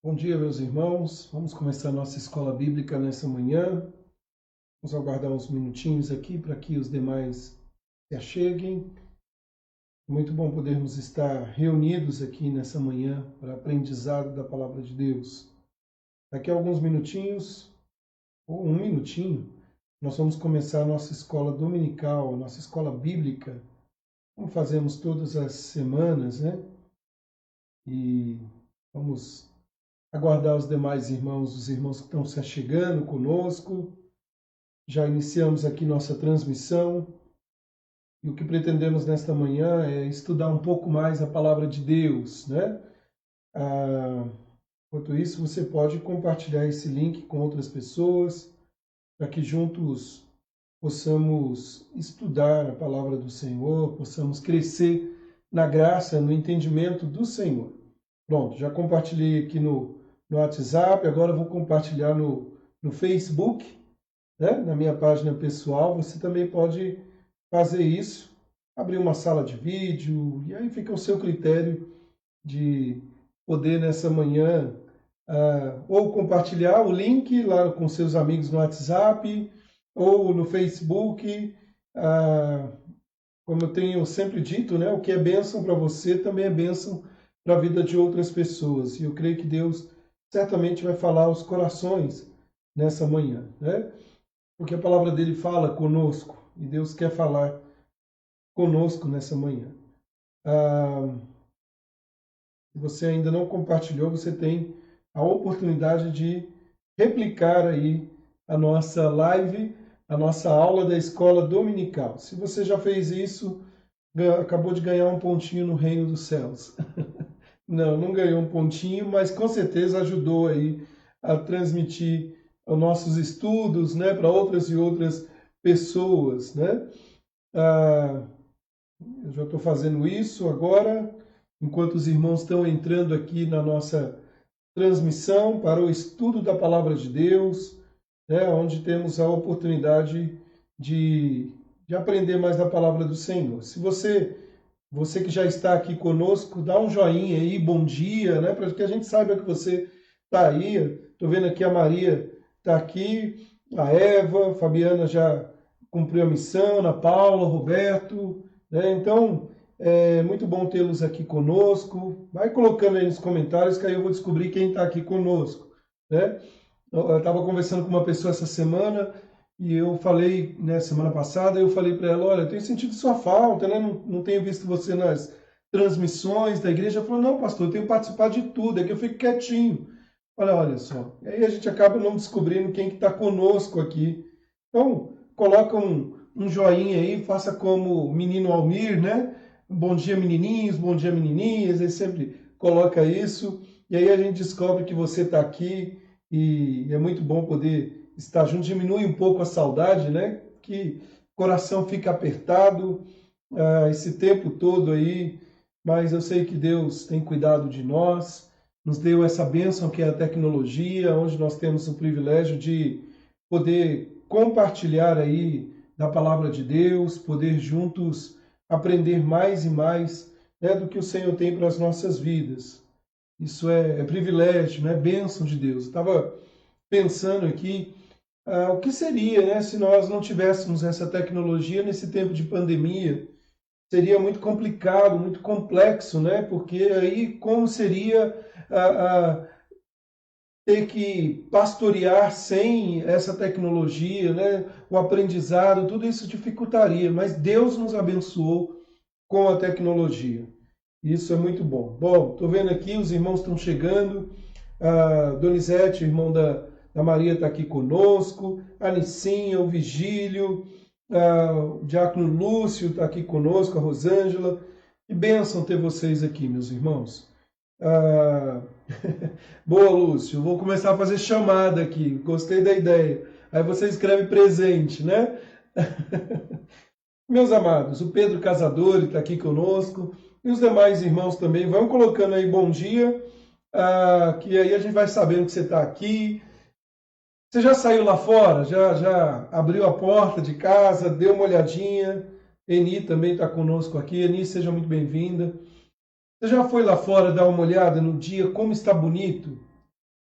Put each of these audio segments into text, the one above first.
Bom dia, meus irmãos. Vamos começar nossa escola bíblica nessa manhã. Vamos aguardar uns minutinhos aqui para que os demais se acheguem. Muito bom podermos estar reunidos aqui nessa manhã para aprendizado da palavra de Deus. Daqui a alguns minutinhos, ou um minutinho, nós vamos começar a nossa escola dominical, a nossa escola bíblica, como fazemos todas as semanas, né? E vamos aguardar os demais irmãos, os irmãos que estão se achegando conosco. Já iniciamos aqui nossa transmissão e o que pretendemos nesta manhã é estudar um pouco mais a palavra de Deus, né? Enquanto isso, você pode compartilhar esse link com outras pessoas para que juntos possamos estudar a palavra do Senhor, possamos crescer na graça, no entendimento do Senhor. Pronto, já compartilhei aqui no WhatsApp, agora eu vou compartilhar no Facebook, né? Na minha página pessoal. Você também pode fazer isso, abrir uma sala de vídeo, e aí fica o seu critério de poder nessa manhã ou compartilhar o link lá com seus amigos no WhatsApp ou no Facebook. Como eu tenho sempre dito, né? O que é bênção para você também é bênção para a vida de outras pessoas. E eu creio que Deus certamente vai falar aos corações nessa manhã, né? Porque a palavra dele fala conosco e Deus quer falar conosco nessa manhã. Se você ainda não compartilhou, você tem a oportunidade de replicar aí a nossa live, a nossa aula da escola dominical. Se você já fez isso, acabou de ganhar um pontinho no reino dos céus. Não ganhou um pontinho, mas com certeza ajudou aí a transmitir os nossos estudos, né, para outras e outras pessoas, né? Eu já estou fazendo isso agora, enquanto os irmãos estão entrando aqui na nossa transmissão para o estudo da palavra de Deus, né, onde temos a oportunidade de aprender mais da palavra do Senhor. Se você que já está aqui conosco, dá um joinha aí, bom dia, né, para que a gente saiba que você está aí. Estou vendo aqui a Maria está aqui, a Eva, a Fabiana já cumpriu a missão, Ana Paula, o Roberto, né? Então, é muito bom tê-los aqui conosco. Vai colocando aí nos comentários que aí eu vou descobrir quem está aqui conosco, né? Eu estava conversando com uma pessoa essa semana e eu falei, né, semana passada, eu falei para ela, olha, eu tenho sentido sua falta, né? Não tenho visto você nas transmissões da igreja. Ela falou, não, pastor, eu tenho participado de tudo, é que eu fico quietinho. Olha só, e aí a gente acaba não descobrindo quem que está conosco aqui. Então, coloca um joinha aí, faça como o menino Almir, né? Bom dia, menininhos, bom dia, menininhas. Ele sempre coloca isso. E aí a gente descobre que você está aqui e é muito bom poder estar junto. Diminui um pouco a saudade, né? Que o coração fica apertado esse tempo todo aí. Mas eu sei que Deus tem cuidado de nós, nos deu essa bênção que é a tecnologia, onde nós temos o privilégio de poder compartilhar aí da palavra de Deus, poder juntos aprender mais e mais, né, do que o Senhor tem para as nossas vidas. Isso é privilégio, né, bênção de Deus. Estava pensando aqui o que seria, né, se nós não tivéssemos essa tecnologia nesse tempo de pandemia. Seria muito complicado, muito complexo, né? Porque aí como seria ter que pastorear sem essa tecnologia, né? O aprendizado, tudo isso dificultaria, mas Deus nos abençoou com a tecnologia. Isso é muito bom. Bom, estou vendo aqui, os irmãos estão chegando. Donizete, irmão da Maria, está aqui conosco. A Nicinha, o Vigílio, o Diácono Lúcio está aqui conosco, a Rosângela. Que bênção ter vocês aqui, meus irmãos. Boa, Lúcio. Vou começar a fazer chamada aqui. Gostei da ideia. Aí você escreve presente, né? Meus amados, o Pedro Casadori está aqui conosco. E os demais irmãos também. Vão colocando aí bom dia. Que aí a gente vai sabendo que você está aqui. Você já saiu lá fora? Já abriu a porta de casa? Deu uma olhadinha? Eni também está conosco aqui. Eni, seja muito bem-vinda. Você já foi lá fora dar uma olhada no dia, como está bonito?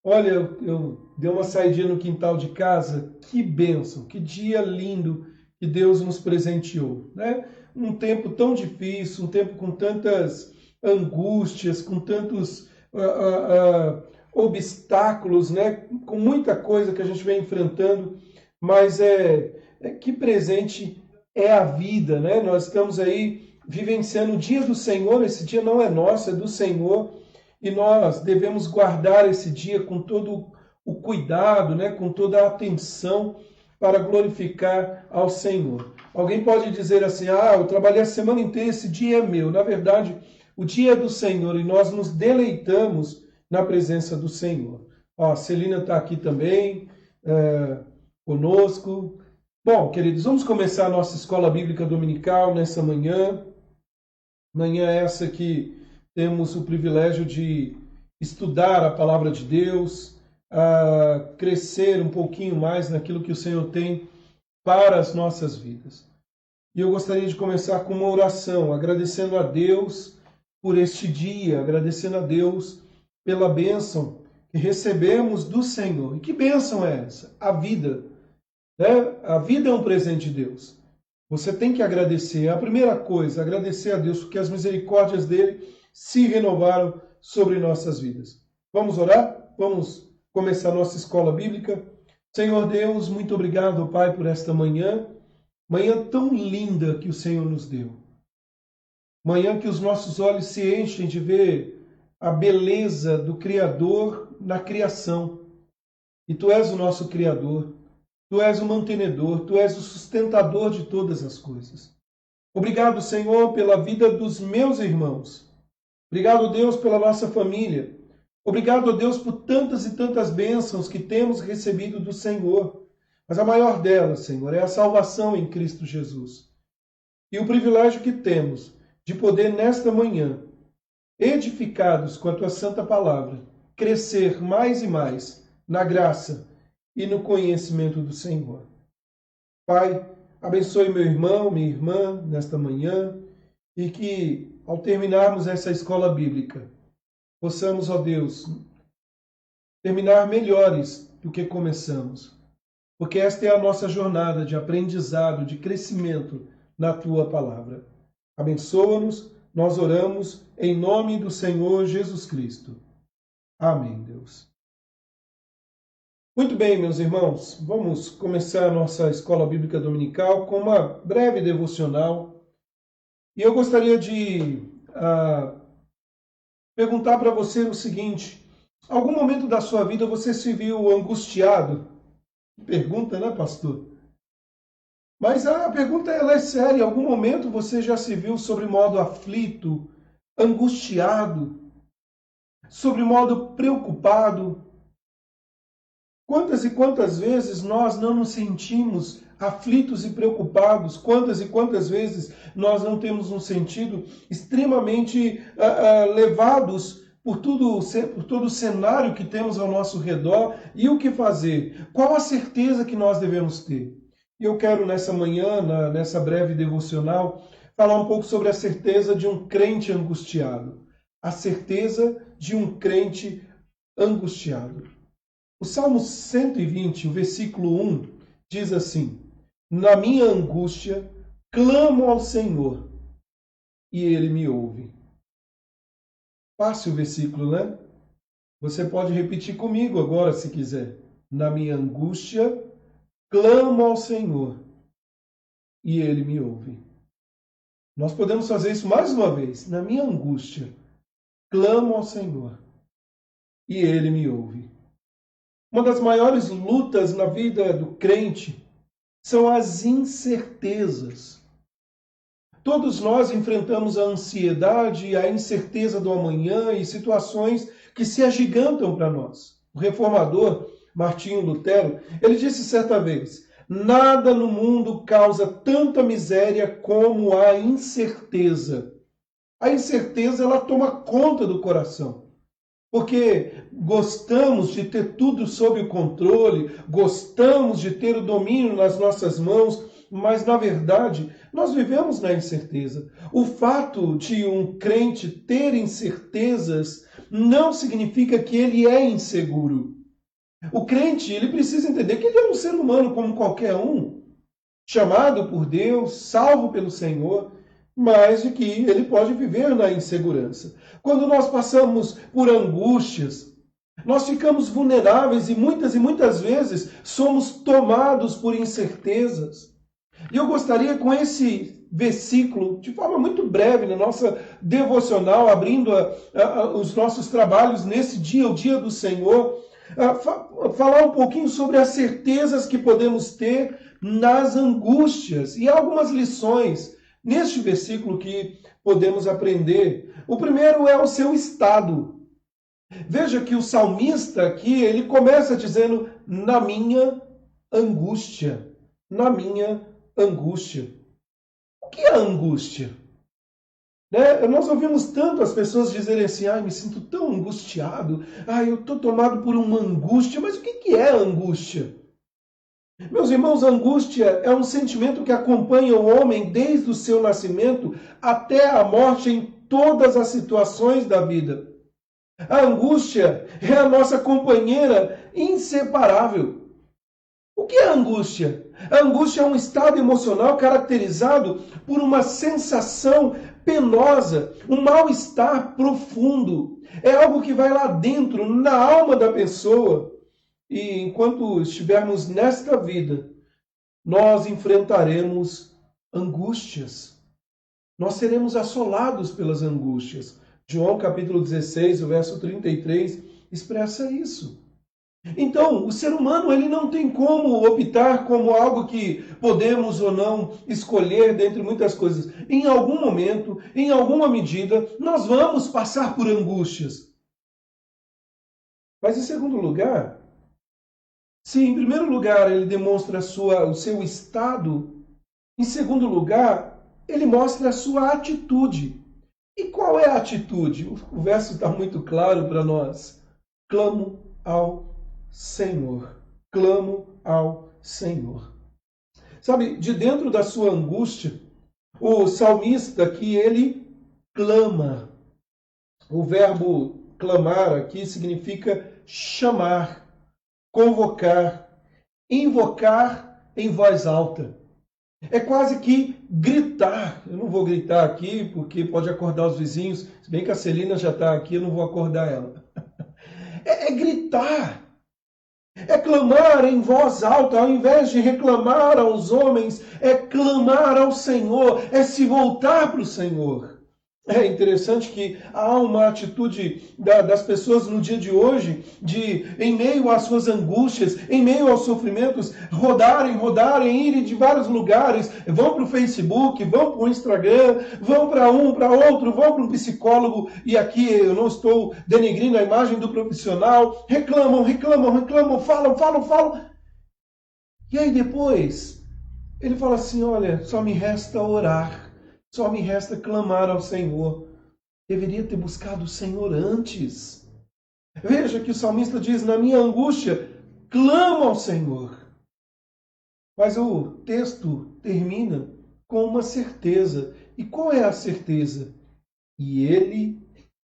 Olha, eu dei uma saidinha no quintal de casa, que bênção, que dia lindo que Deus nos presenteou, né? Um tempo tão difícil, um tempo com tantas angústias, com tantos obstáculos, né? Com muita coisa que a gente vem enfrentando, mas que presente é a vida, né? Nós estamos aí vivenciando o dia do Senhor, esse dia não é nosso, é do Senhor, e nós devemos guardar esse dia com todo o cuidado, né, com toda a atenção para glorificar ao Senhor. Alguém pode dizer assim: ah, eu trabalhei a semana inteira, esse dia é meu. Na verdade, o dia é do Senhor e nós nos deleitamos na presença do Senhor. Ó, a Celina está aqui também, conosco. Bom, queridos, vamos começar a nossa escola bíblica dominical nessa manhã. Manhã essa que temos o privilégio de estudar a palavra de Deus, a crescer um pouquinho mais naquilo que o Senhor tem para as nossas vidas. E eu gostaria de começar com uma oração, agradecendo a Deus por este dia, agradecendo a Deus pela bênção que recebemos do Senhor. E que bênção é essa? A vida. Né? A vida é um presente de Deus. Você tem que agradecer. A primeira coisa, agradecer a Deus, porque as misericórdias dele se renovaram sobre nossas vidas. Vamos orar? Vamos começar nossa escola bíblica. Senhor Deus, muito obrigado, Pai, por esta manhã. Manhã tão linda que o Senhor nos deu. Manhã que os nossos olhos se enchem de ver a beleza do Criador na criação. E Tu és o nosso Criador. Tu és o mantenedor, Tu és o sustentador de todas as coisas. Obrigado, Senhor, pela vida dos meus irmãos. Obrigado, Deus, pela nossa família. Obrigado, Deus, por tantas e tantas bênçãos que temos recebido do Senhor. Mas a maior delas, Senhor, é a salvação em Cristo Jesus. E o privilégio que temos de poder, nesta manhã, edificados com a Tua santa palavra, crescer mais e mais na graça e no conhecimento do Senhor. Pai, abençoe meu irmão, minha irmã, nesta manhã, e que, ao terminarmos essa escola bíblica, possamos, ó Deus, terminar melhores do que começamos, porque esta é a nossa jornada de aprendizado, de crescimento na Tua palavra. Abençoa-nos, nós oramos em nome do Senhor Jesus Cristo. Amém, Deus. Muito bem, meus irmãos, vamos começar a nossa escola bíblica dominical com uma breve devocional. E eu gostaria de perguntar para você o seguinte: algum momento da sua vida você se viu angustiado? Pergunta, né, pastor? Mas a pergunta ela é séria. Em algum momento você já se viu sobre modo aflito, angustiado, sobre modo preocupado? Quantas e quantas vezes nós não nos sentimos aflitos e preocupados? Quantas e quantas vezes nós não temos um sentido extremamente levados por todo o cenário que temos ao nosso redor? E o que fazer? Qual a certeza que nós devemos ter? E eu quero nessa manhã, nessa breve devocional, falar um pouco sobre a certeza de um crente angustiado. A certeza de um crente angustiado. O Salmo 120, o versículo 1, diz assim: na minha angústia, clamo ao Senhor, e Ele me ouve. Fácil o versículo, né? Você pode repetir comigo agora, se quiser. Na minha angústia, clamo ao Senhor, e Ele me ouve. Nós podemos fazer isso mais uma vez. Na minha angústia, clamo ao Senhor, e Ele me ouve. Uma das maiores lutas na vida do crente são as incertezas. Todos nós enfrentamos a ansiedade e a incerteza do amanhã e situações que se agigantam para nós. O reformador Martinho Lutero, ele disse certa vez: nada no mundo causa tanta miséria como a incerteza. A incerteza, ela toma conta do coração. Porque gostamos de ter tudo sob o controle, gostamos de ter o domínio nas nossas mãos, mas na verdade nós vivemos na incerteza. O fato de um crente ter incertezas não significa que ele é inseguro. O crente, ele precisa entender que ele é um ser humano como qualquer um, chamado por Deus, salvo pelo Senhor, mas de que ele pode viver na insegurança. Quando nós passamos por angústias, nós ficamos vulneráveis e muitas vezes somos tomados por incertezas. E eu gostaria, com esse versículo, de forma muito breve, na nossa devocional, abrindo os nossos trabalhos nesse dia, o dia do Senhor, falar um pouquinho sobre as certezas que podemos ter nas angústias e algumas lições neste versículo que podemos aprender. O primeiro é o seu estado. Veja que o salmista aqui, ele começa dizendo, na minha angústia. Na minha angústia. O que é angústia? Nós ouvimos tanto as pessoas dizerem assim, me sinto tão angustiado, eu estou tomado por uma angústia, mas o que é angústia? Meus irmãos, angústia é um sentimento que acompanha o homem desde o seu nascimento até a morte em todas as situações da vida. A angústia é a nossa companheira inseparável. O que é angústia? A angústia é um estado emocional caracterizado por uma sensação penosa, um mal-estar profundo. É algo que vai lá dentro, na alma da pessoa. E enquanto estivermos nesta vida, nós enfrentaremos angústias. Nós seremos assolados pelas angústias. João capítulo 16, o verso 33, expressa isso. Então, o ser humano ele não tem como optar como algo que podemos ou não escolher dentre muitas coisas. Em algum momento, em alguma medida, nós vamos passar por angústias. Mas em segundo lugar, se em primeiro lugar ele demonstra o seu estado, em segundo lugar, ele mostra a sua atitude. E qual é a atitude? O verso está muito claro para nós. Clamo ao Senhor. Clamo ao Senhor. Sabe, de dentro da sua angústia, o salmista aqui, ele clama. O verbo clamar aqui significa chamar, convocar, invocar em voz alta. É quase que gritar. Eu não vou gritar aqui porque pode acordar os vizinhos. Se bem que a Celina já está aqui, eu não vou acordar ela. É gritar. É clamar em voz alta. Ao invés de reclamar aos homens, é clamar ao Senhor. É se voltar para o Senhor. É interessante que há uma atitude das pessoas no dia de hoje de, em meio às suas angústias, em meio aos sofrimentos, rodarem, irem de vários lugares, vão para o Facebook, vão para o Instagram, vão para um, para outro, vão para um psicólogo, e aqui eu não estou denegrindo a imagem do profissional, reclamam, falam. E aí depois, ele fala assim, olha, só me resta orar. Só me resta clamar ao Senhor. Deveria ter buscado o Senhor antes. Veja que o salmista diz, na minha angústia, clamo ao Senhor. Mas o texto termina com uma certeza. E qual é a certeza? E Ele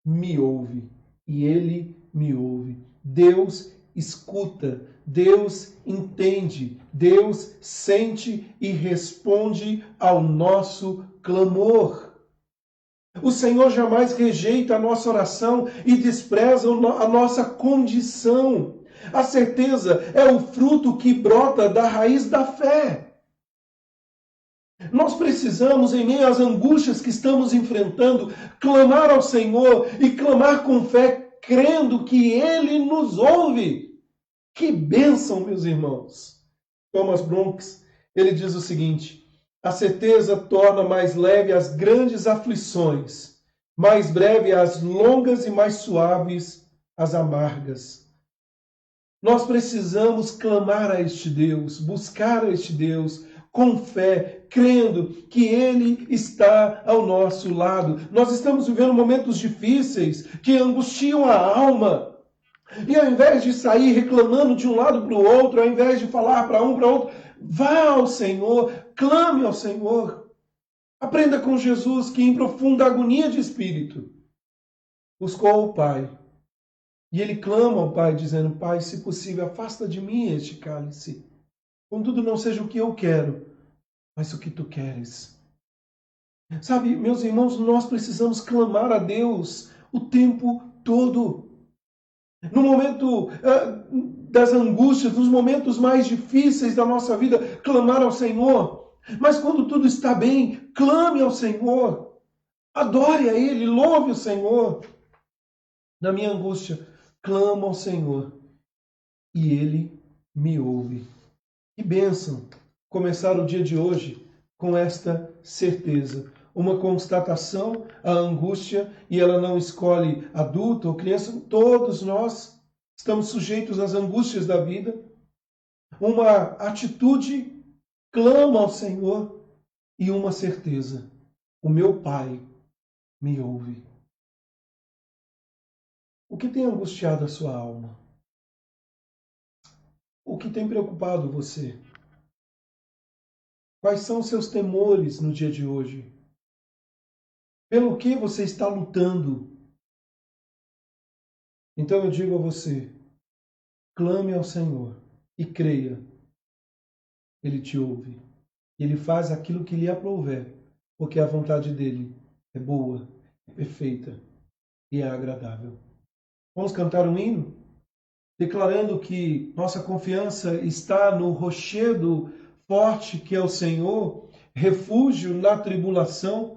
me ouve. E Ele me ouve. Deus escuta. Deus entende. Deus sente e responde ao nosso clamor. O Senhor jamais rejeita a nossa oração e despreza a nossa condição. A certeza é o fruto que brota da raiz da fé. Nós precisamos, em meio às angústias que estamos enfrentando, clamar ao Senhor e clamar com fé, crendo que Ele nos ouve. Que bênção, meus irmãos! Thomas Bronx, ele diz o seguinte, a certeza torna mais leve as grandes aflições, mais breve as longas e mais suaves as amargas. Nós precisamos clamar a este Deus, buscar a este Deus com fé, crendo que Ele está ao nosso lado. Nós estamos vivendo momentos difíceis que angustiam a alma. E ao invés de sair reclamando de um lado para o outro, ao invés de falar para um para outro, vá ao Senhor, clame ao Senhor. Aprenda com Jesus que em profunda agonia de espírito buscou o Pai E ele clama ao Pai, dizendo: Pai, se possível, afasta de mim este cálice. Contudo, não seja o que eu quero, mas o que tu queres. Sabe, meus irmãos, nós precisamos clamar a Deus o tempo todo. No momento das angústias, nos momentos mais difíceis da nossa vida, clamar ao Senhor. Mas quando tudo está bem, clame ao Senhor. Adore a Ele, louve o Senhor. Na minha angústia, clamo ao Senhor e Ele me ouve. Que bênção começar o dia de hoje com esta certeza. Uma constatação, a angústia, e ela não escolhe adulto ou criança, todos nós estamos sujeitos às angústias da vida. Uma atitude, clama ao Senhor, e uma certeza, o meu Pai me ouve. O que tem angustiado a sua alma? O que tem preocupado você? Quais são os seus temores no dia de hoje? Pelo que você está lutando? Então eu digo a você, clame ao Senhor e creia. Ele te ouve. Ele faz aquilo que lhe aprouver, porque a vontade dele é boa, é perfeita e é agradável. Vamos cantar um hino? Declarando que nossa confiança está no rochedo forte que é o Senhor, refúgio na tribulação.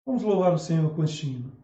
Vamos louvar o Senhor com este hino.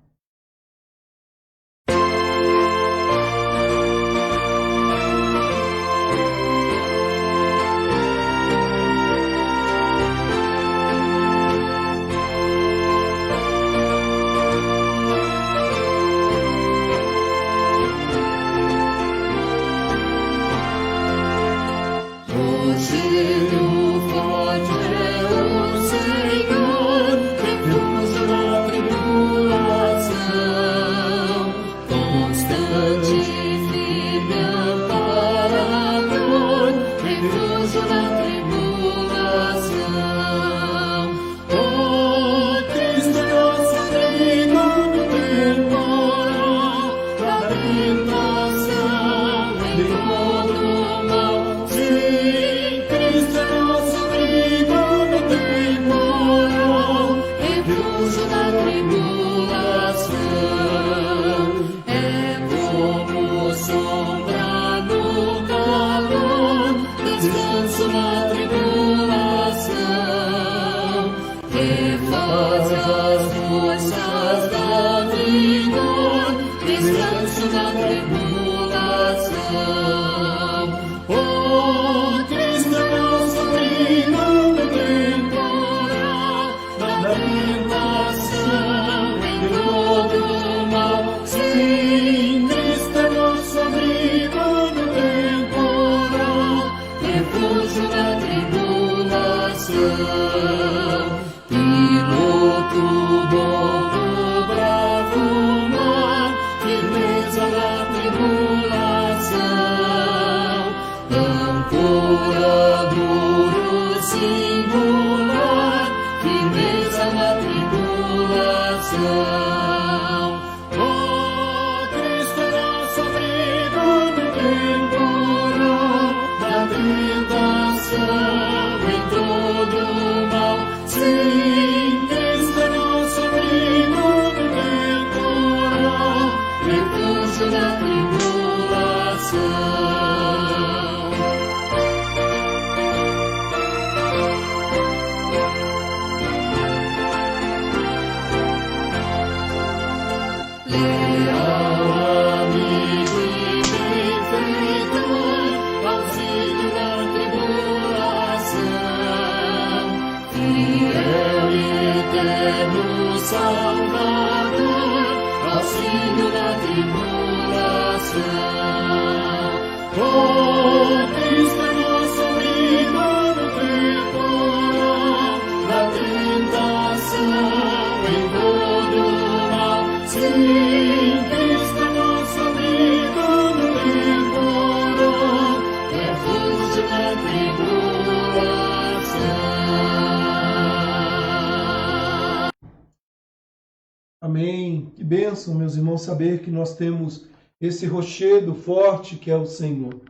Amém. Que bênção, meus irmãos, saber que nós temos esse rochedo forte que é o Senhor.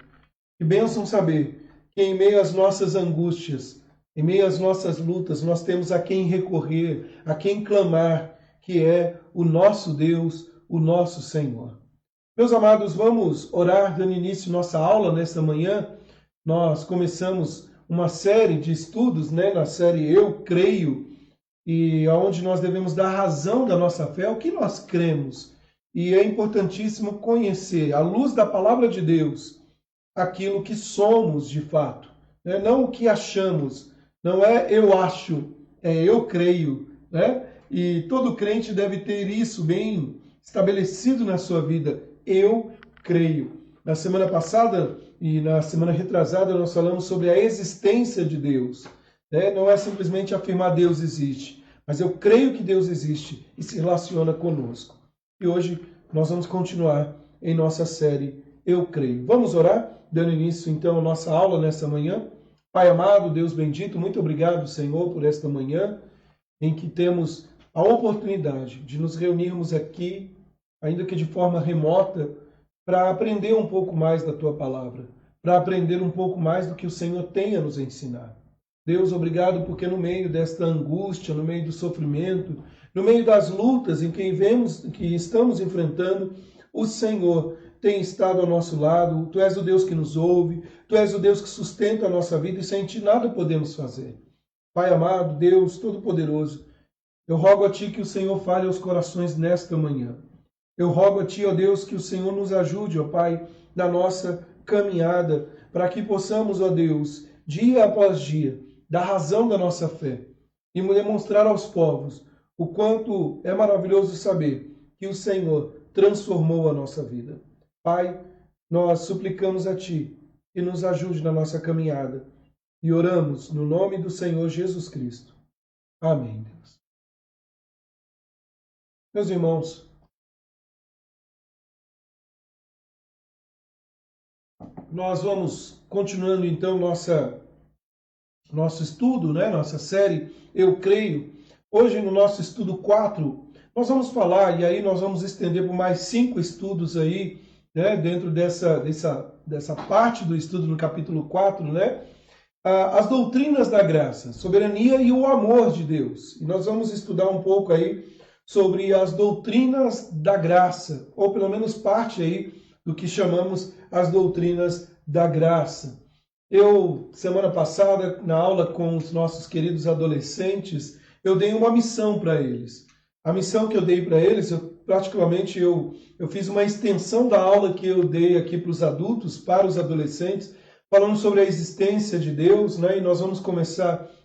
Que bênção saber que em meio às nossas angústias, em meio às nossas lutas, nós temos a quem recorrer, a quem clamar, que é o nosso Deus, o nosso Senhor. Meus amados, vamos orar dando início à nossa aula nesta manhã. Nós começamos uma série de estudos, na série Eu Creio, e onde nós devemos dar razão da nossa fé, o que nós cremos. E é importantíssimo conhecer, à luz da palavra de Deus, aquilo que somos de fato, não o que achamos. Não é eu acho, é eu creio, E todo crente deve ter isso bem estabelecido na sua vida. Eu creio. Na semana passada e na semana retrasada nós falamos sobre a existência de Deus. Não é simplesmente afirmar Deus existe, mas eu creio que Deus existe e se relaciona conosco. E hoje nós vamos continuar em nossa série Eu Creio. Vamos orar, dando início então à nossa aula nessa manhã. Pai amado, Deus bendito, muito obrigado, Senhor, por esta manhã em que temos a oportunidade de nos reunirmos aqui, ainda que de forma remota, para aprender um pouco mais da Tua Palavra, para aprender um pouco mais do que o Senhor tem a nos ensinar. Deus, obrigado porque no meio desta angústia, no meio do sofrimento, no meio das lutas em que estamos enfrentando, o Senhor tem estado ao nosso lado. Tu és o Deus que nos ouve, Tu és o Deus que sustenta a nossa vida e sem Ti nada podemos fazer. Pai amado, Deus Todo-Poderoso, eu rogo a Ti que o Senhor fale aos corações nesta manhã. Eu rogo a Ti, ó Deus, que o Senhor nos ajude, ó Pai, na nossa caminhada, para que possamos, ó Deus, dia após dia, dar razão da nossa fé e demonstrar aos povos o quanto é maravilhoso saber que o Senhor transformou a nossa vida. Pai, nós suplicamos a Ti que nos ajude na nossa caminhada e oramos no nome do Senhor Jesus Cristo. Amém, Deus. Meus irmãos, nós vamos continuando então nosso estudo, nossa série Eu Creio. Hoje no nosso estudo 4, nós vamos falar, e aí nós vamos estender por mais 5 estudos aí, dentro dessa parte do estudo no capítulo 4, as doutrinas da graça, soberania e o amor de Deus. E nós vamos estudar um pouco aí sobre as doutrinas da graça, ou pelo menos parte aí do que chamamos as doutrinas da graça. Eu, semana passada, na aula com os nossos queridos adolescentes, eu dei uma missão para eles. A missão que eu dei para eles, eu fiz uma extensão da aula que eu dei aqui para os adultos, para os adolescentes, falando sobre a existência de Deus, e nós vamos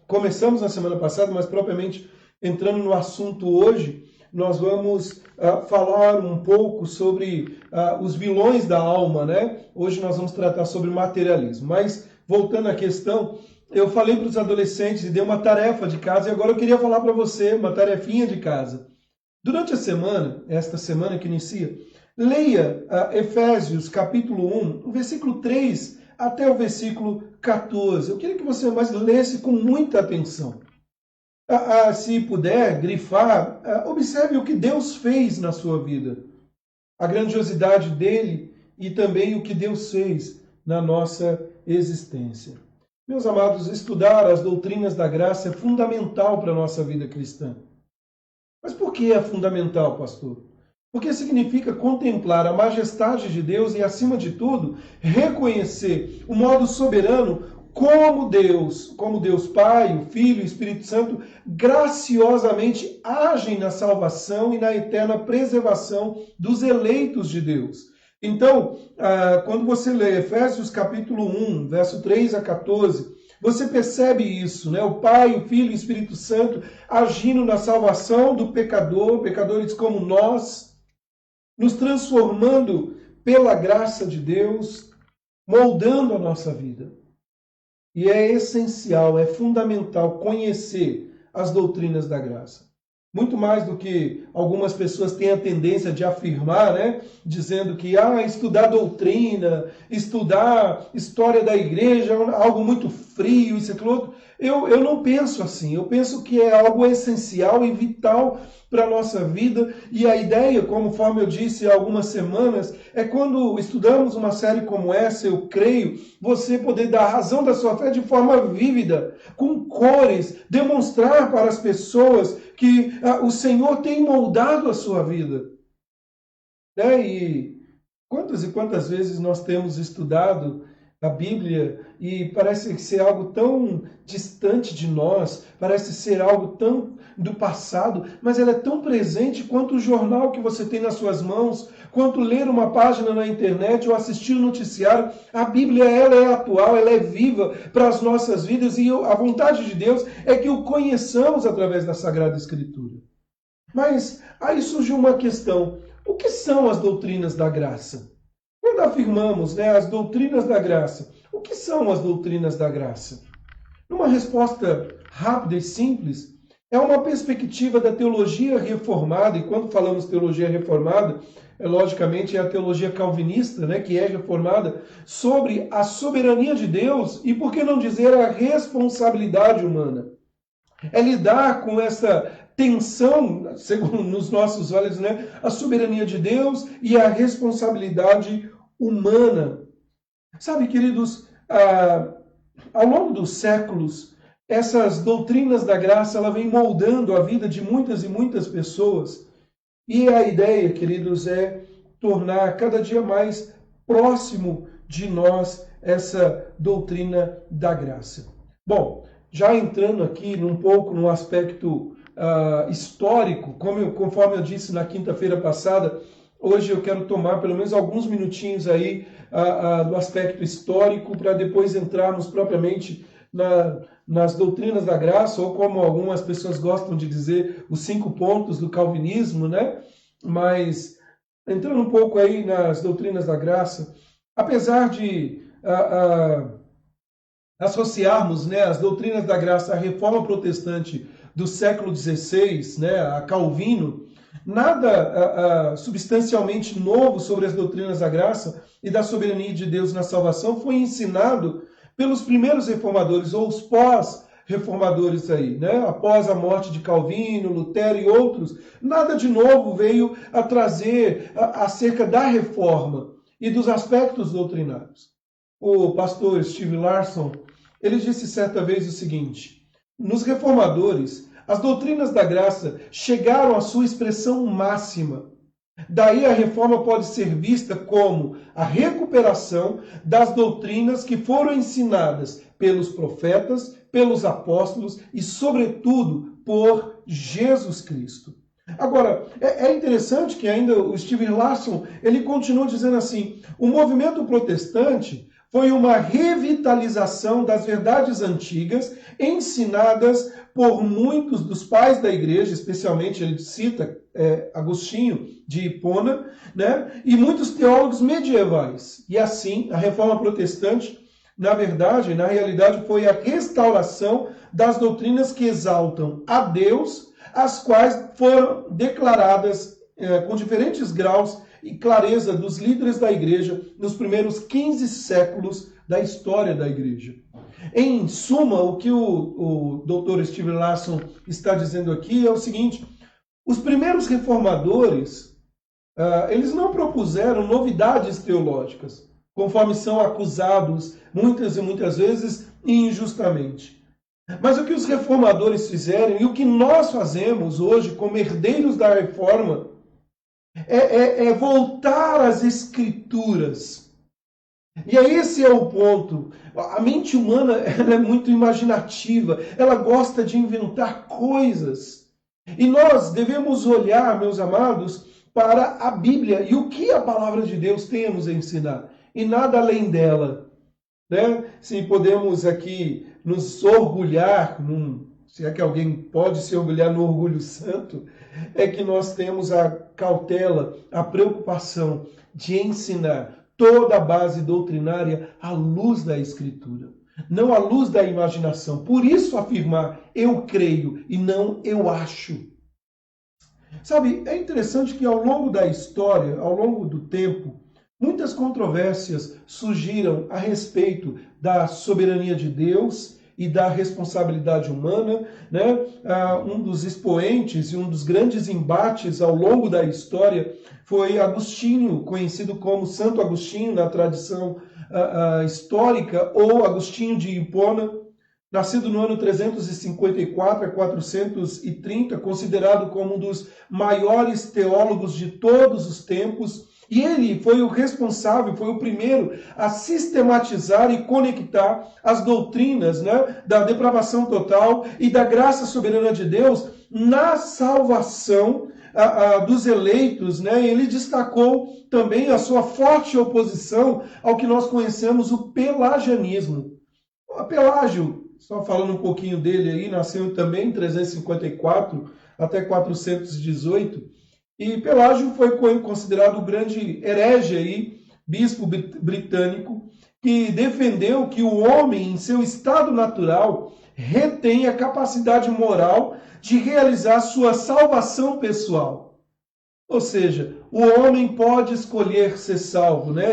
começamos na semana passada, mas propriamente entrando no assunto hoje, nós vamos falar um pouco sobre os vilões da alma, Hoje nós vamos tratar sobre materialismo, mas voltando à questão, eu falei para os adolescentes e dei uma tarefa de casa e agora eu queria falar para você uma tarefinha de casa. Durante a semana, esta semana que inicia, leia Efésios capítulo 1, o versículo 3 até o versículo 14. Eu queria que você lesse com muita atenção. Se puder grifar, observe o que Deus fez na sua vida, a grandiosidade dele e também o que Deus fez na nossa existência. Meus amados, estudar as doutrinas da graça é fundamental para a nossa vida cristã. Mas por que é fundamental, pastor? Porque significa contemplar a majestade de Deus e, acima de tudo, reconhecer o modo soberano como Deus Pai, o Filho e o Espírito Santo graciosamente agem na salvação e na eterna preservação dos eleitos de Deus. Então, quando você lê Efésios capítulo 1, verso 3 a 14, você percebe isso, O Pai, o Filho e o Espírito Santo agindo na salvação do pecador, pecadores como nós, nos transformando pela graça de Deus, moldando a nossa vida. E é essencial, é fundamental conhecer as doutrinas da graça. Muito mais do que algumas pessoas têm a tendência de afirmar, dizendo que estudar doutrina, estudar história da igreja é algo muito frio, isso e aquilo outro. Eu não penso assim. Eu penso que é algo essencial e vital para a nossa vida. E a ideia, conforme eu disse há algumas semanas, é quando estudamos uma série como essa, eu creio, você poder dar a razão da sua fé de forma vívida, com cores, demonstrar para as pessoas que o Senhor tem moldado a sua vida. E quantas vezes nós temos estudado a Bíblia e parece ser algo tão distante de nós, parece ser algo tão do passado, mas ela é tão presente quanto o jornal que você tem nas suas mãos, quanto ler uma página na internet ou assistir um noticiário. A Bíblia, ela é atual, ela é viva para as nossas vidas e a vontade de Deus é que o conheçamos através da Sagrada Escritura. Mas aí surge uma questão: o que são as doutrinas da graça? Quando afirmamos, as doutrinas da graça, o que são as doutrinas da graça? Uma resposta rápida e simples, é uma perspectiva da teologia reformada, e quando falamos teologia reformada, logicamente é a teologia calvinista, que é reformada, sobre a soberania de Deus e, por que não dizer, a responsabilidade humana. É lidar com essa tensão, segundo nos nossos olhos, a soberania de Deus e a responsabilidade humana. Sabe, queridos, ao longo dos séculos, essas doutrinas da graça, ela vem moldando a vida de muitas e muitas pessoas. E a ideia, queridos, é tornar cada dia mais próximo de nós essa doutrina da graça. Bom, já entrando aqui um pouco no aspecto histórico, conforme eu disse na quinta-feira passada, hoje eu quero tomar pelo menos alguns minutinhos aí do aspecto histórico para depois entrarmos propriamente nas doutrinas da graça, ou como algumas pessoas gostam de dizer, os 5 pontos do calvinismo, Mas, entrando um pouco aí nas doutrinas da graça, apesar de associarmos as doutrinas da graça à reforma protestante do século XVI, a Calvino, nada substancialmente novo sobre as doutrinas da graça e da soberania de Deus na salvação foi ensinado pelos primeiros reformadores ou os pós-reformadores aí, após a morte de Calvino, Lutero e outros. Nada de novo veio a trazer acerca da reforma e dos aspectos doutrinários. O pastor Steve Larson, ele disse certa vez o seguinte: nos reformadores, as doutrinas da graça chegaram à sua expressão máxima. Daí a reforma pode ser vista como a recuperação das doutrinas que foram ensinadas pelos profetas, pelos apóstolos e, sobretudo, por Jesus Cristo. Agora, é interessante que ainda o Steve Larson, ele continua dizendo assim: o movimento protestante foi uma revitalização das verdades antigas ensinadas por muitos dos pais da igreja, especialmente ele cita Agostinho de Hipona, e muitos teólogos medievais. E assim, a reforma protestante, na realidade, foi a restauração das doutrinas que exaltam a Deus, as quais foram declaradas com diferentes graus e clareza dos líderes da igreja nos primeiros 15 séculos da história da igreja. Em suma, o que o Dr. Steve Larson está dizendo aqui é o seguinte: os primeiros reformadores, eles não propuseram novidades teológicas, conforme são acusados muitas e muitas vezes injustamente. Mas o que os reformadores fizeram e o que nós fazemos hoje como herdeiros da reforma é voltar às Escrituras. E esse é o ponto. A mente humana, ela é muito imaginativa, ela gosta de inventar coisas. E nós devemos olhar, meus amados, para a Bíblia e o que a palavra de Deus tem a nos ensinar, e nada além dela. Se podemos aqui nos orgulhar, se é que alguém pode se orgulhar no orgulho santo, é que nós temos a cautela, a preocupação de ensinar toda a base doutrinária à luz da Escritura, não à luz da imaginação. Por isso afirmar eu creio e não eu acho. Sabe, é interessante que ao longo da história, ao longo do tempo, muitas controvérsias surgiram a respeito da soberania de Deus e da responsabilidade humana, né? Um dos expoentes e um dos grandes embates ao longo da história foi Agostinho, conhecido como Santo Agostinho na tradição histórica, ou Agostinho de Hipona, nascido no ano 354 a 430, considerado como um dos maiores teólogos de todos os tempos. E ele foi o responsável, foi o primeiro a sistematizar e conectar as doutrinas, né, da depravação total e da graça soberana de Deus na salvação dos eleitos, né? Ele destacou também a sua forte oposição ao que nós conhecemos o pelagianismo. O Pelágio, só falando um pouquinho dele aí, nasceu também em 354 até 418, e Pelágio foi considerado o grande herege aí, bispo britânico, que defendeu que o homem, em seu estado natural, retém a capacidade moral de realizar sua salvação pessoal. Ou seja, o homem pode escolher ser salvo, né?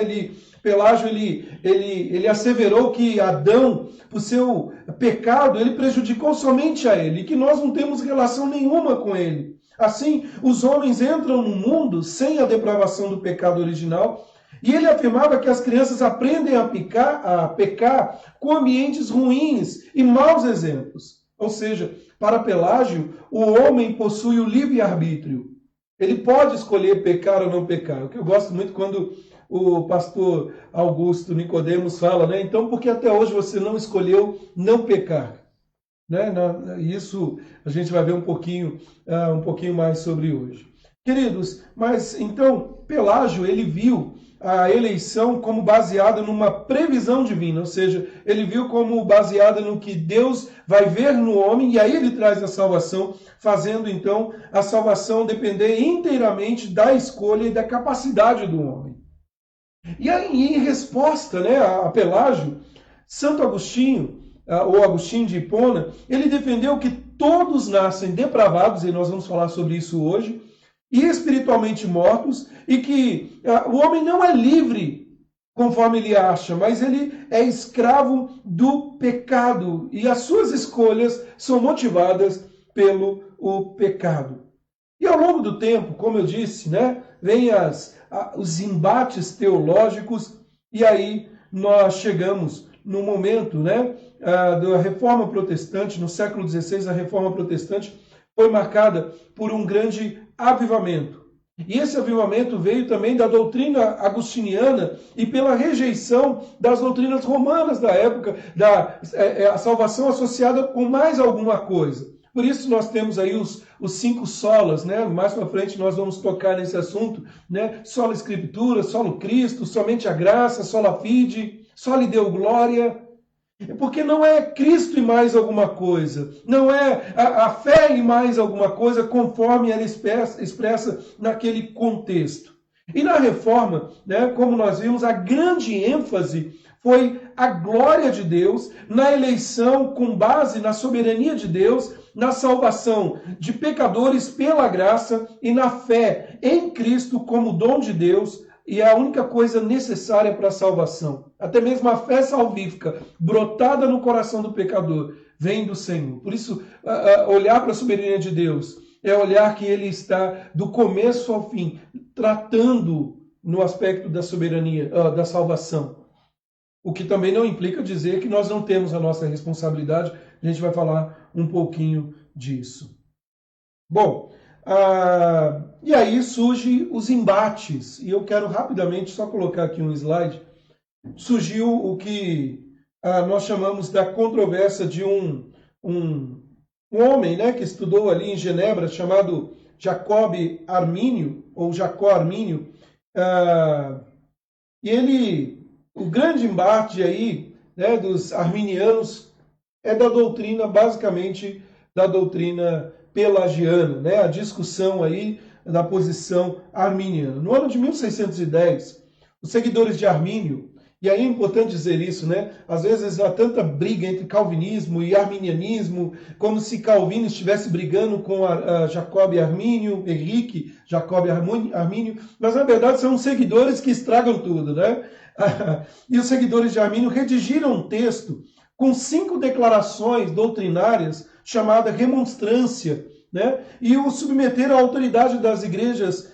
Pelágio ele asseverou que Adão, por seu pecado, ele prejudicou somente a ele, e que nós não temos relação nenhuma com ele. Assim, os homens entram no mundo sem a depravação do pecado original, e ele afirmava que as crianças aprendem a pecar com ambientes ruins e maus exemplos. Ou seja, para Pelágio, o homem possui o livre-arbítrio. Ele pode escolher pecar ou não pecar. O que eu gosto muito quando o pastor Augusto Nicodemos fala, né? Então, por que até hoje você não escolheu não pecar? Né? Isso a gente vai ver um pouquinho mais sobre hoje. Queridos, mas então Pelágio, ele viu a eleição como baseada numa previsão divina, ou seja, ele viu como baseada no que Deus vai ver no homem, e aí ele traz a salvação, fazendo então a salvação depender inteiramente da escolha e da capacidade do homem. E aí, em resposta, né, a Pelágio, Santo Agostinho, ou Agostinho de Hipona, ele defendeu que todos nascem depravados, e nós vamos falar sobre isso hoje, e espiritualmente mortos, e que o homem não é livre conforme ele acha, mas ele é escravo do pecado, e as suas escolhas são motivadas pelo o pecado. E ao longo do tempo, como eu disse, né, vem os embates teológicos, e aí nós chegamos no momento, né, da Reforma Protestante. No século XVI, a Reforma Protestante foi marcada por um grande avivamento. E esse avivamento veio também da doutrina agostiniana e pela rejeição das doutrinas romanas da época, a salvação associada com mais alguma coisa. Por isso nós temos aí os 5 solas, né? Mais para frente nós vamos tocar nesse assunto, né? Sola Escritura, solo Cristo, somente a graça, sola fide, soli Deo glória. Porque não é Cristo e mais alguma coisa, não é a fé e mais alguma coisa conforme ela expressa naquele contexto. E na Reforma, né, como nós vimos, a grande ênfase foi a glória de Deus na eleição com base na soberania de Deus, na salvação de pecadores pela graça e na fé em Cristo como dom de Deus, e é a única coisa necessária para a salvação. Até mesmo a fé salvífica, brotada no coração do pecador, vem do Senhor. Por isso, olhar para a soberania de Deus é olhar que Ele está, do começo ao fim, tratando no aspecto da soberania, da salvação. O que também não implica dizer que nós não temos a nossa responsabilidade. A gente vai falar um pouquinho disso. Bom, e aí surgem os embates, e eu quero rapidamente só colocar aqui um slide. Surgiu o que nós chamamos da controvérsia de um homem, né, que estudou ali em Genebra, chamado Jacob Armínio, ou Jacó Armínio, e o grande embate aí, né, dos arminianos é da doutrina, basicamente da doutrina pelagiana, né? A discussão aí da posição arminiana. No ano de 1610, os seguidores de Armínio, e aí é importante dizer isso, né? Às vezes há tanta briga entre calvinismo e arminianismo, como se Calvino estivesse brigando com Jacob Armínio, Henrique Jacob Armínio, mas na verdade são os seguidores que estragam tudo, né? E os seguidores de Armínio redigiram um texto com 5 declarações doutrinárias chamada remonstrância, né? E o submeter à autoridade das igrejas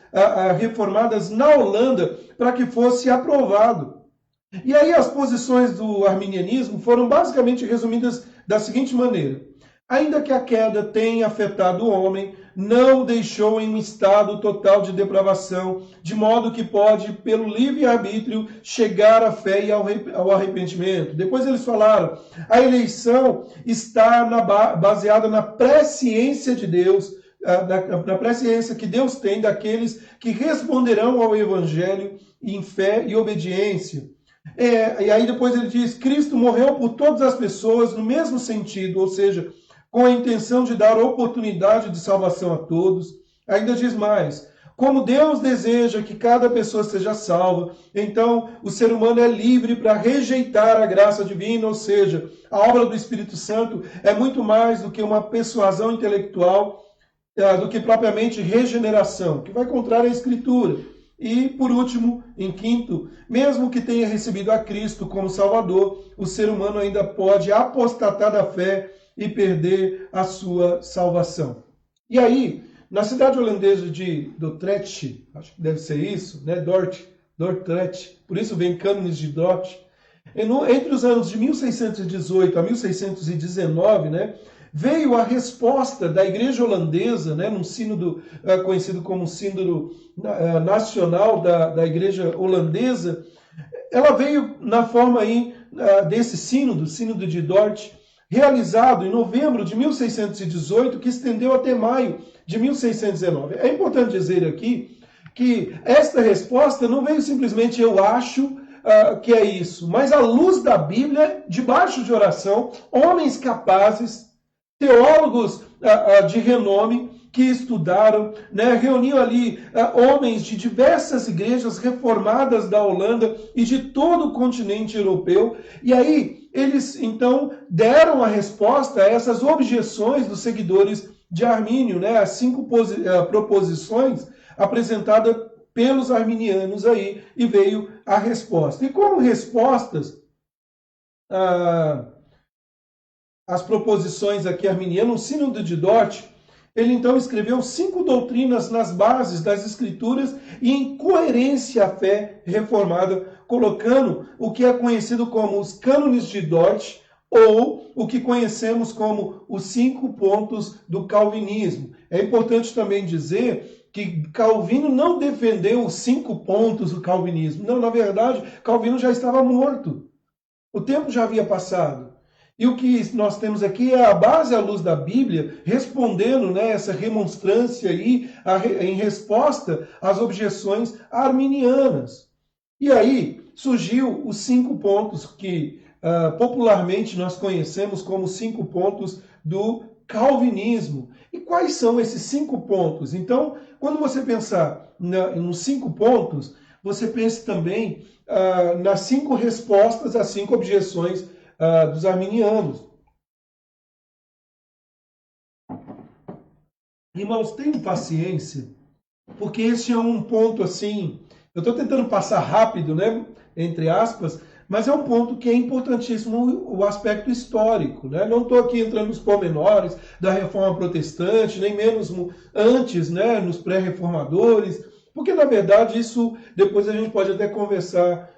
reformadas na Holanda para que fosse aprovado. E aí as posições do arminianismo foram basicamente resumidas da seguinte maneira: ainda que a queda tenha afetado o homem, não o deixou em um estado total de depravação, de modo que pode, pelo livre-arbítrio, chegar à fé e ao arrependimento. Depois eles falaram: a eleição está baseada na presciência de Deus, na presciência que Deus tem daqueles que responderão ao Evangelho em fé e obediência. E aí depois ele diz: Cristo morreu por todas as pessoas no mesmo sentido, ou seja, com a intenção de dar oportunidade de salvação a todos. Ainda diz mais: como Deus deseja que cada pessoa seja salva, então o ser humano é livre para rejeitar a graça divina, ou seja, a obra do Espírito Santo é muito mais do que uma persuasão intelectual, do que propriamente regeneração, que vai contrário à Escritura. E, por último, em quinto, mesmo que tenha recebido a Cristo como Salvador, o ser humano ainda pode apostatar da fé e perder a sua salvação. E aí, na cidade holandesa de Dordrecht, acho que deve ser isso, né? Dordrecht, por isso vem cânones de Dort. Entre os anos de 1618 a 1619, né, veio a resposta da igreja holandesa, né, num sínodo conhecido como sínodo nacional da igreja holandesa. Ela veio na forma aí desse sínodo de Dort, realizado em novembro de 1618, que estendeu até maio de 1619. É importante dizer aqui que esta resposta não veio simplesmente eu acho que é isso, mas à luz da Bíblia, debaixo de oração, homens capazes, teólogos de renome, que estudaram, né, reuniam ali homens de diversas igrejas reformadas da Holanda e de todo o continente europeu, e aí eles então deram a resposta a essas objeções dos seguidores de Armínio, né, as 5 proposições apresentadas pelos arminianos aí, e veio a resposta. E como respostas às proposições aqui arminianas, o Sínodo de Dort, ele então escreveu 5 doutrinas nas bases das Escrituras e em coerência à fé reformada, colocando o que é conhecido como os cânones de Dort, ou o que conhecemos como os 5 pontos do calvinismo. É importante também dizer que Calvino não defendeu os 5 pontos do calvinismo. Não, na verdade, Calvino já estava morto. O tempo já havia passado. E o que nós temos aqui é a base à luz da Bíblia, respondendo, né, essa remonstrância aí, em resposta às objeções arminianas. E aí surgiu os 5 pontos que popularmente nós conhecemos como 5 pontos do calvinismo. E quais são esses 5 pontos? Então, quando você pensar nos 5 pontos, você pense também nas 5 respostas às 5 objeções dos arminianos. Irmãos, tenham paciência, porque esse é um ponto assim, eu estou tentando passar rápido, né, entre aspas, mas é um ponto que é importantíssimo, o aspecto histórico, né? Não estou aqui entrando nos pormenores da reforma protestante, nem mesmo antes, né, nos pré-reformadores, porque na verdade isso depois a gente pode até conversar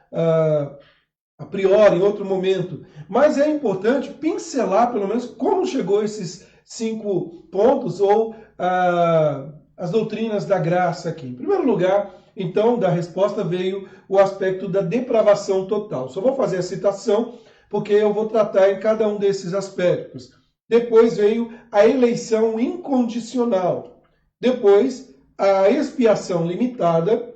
a priori, em outro momento. Mas é importante pincelar, pelo menos, como chegou esses 5 pontos ou as doutrinas da graça aqui. Em primeiro lugar, então, da resposta veio o aspecto da depravação total. Só vou fazer a citação, porque eu vou tratar em cada um desses aspectos. Depois veio a eleição incondicional. Depois, a expiação limitada,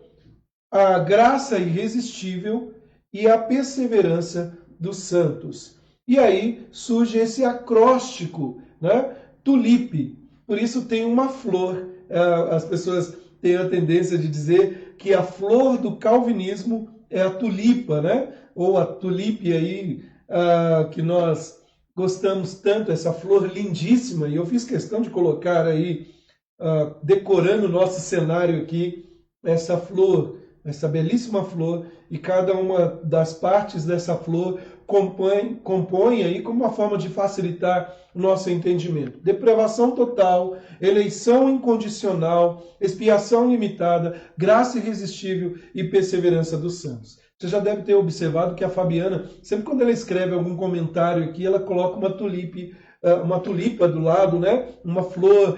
a graça irresistível e a perseverança dos santos. E aí surge esse acróstico, né? Tulipe. Por isso tem uma flor. As pessoas têm a tendência de dizer que a flor do calvinismo é a tulipa, né? Ou a tulipe aí, que nós gostamos tanto, essa flor lindíssima. E eu fiz questão de colocar aí, decorando o nosso cenário aqui, essa flor, essa belíssima flor, e cada uma das partes dessa flor compõe aí como uma forma de facilitar o nosso entendimento. Depravação total, eleição incondicional, expiação limitada, graça irresistível e perseverança dos santos. Você já deve ter observado que a Fabiana, sempre quando ela escreve algum comentário aqui, ela coloca uma tulipa do lado, né? Uma flor.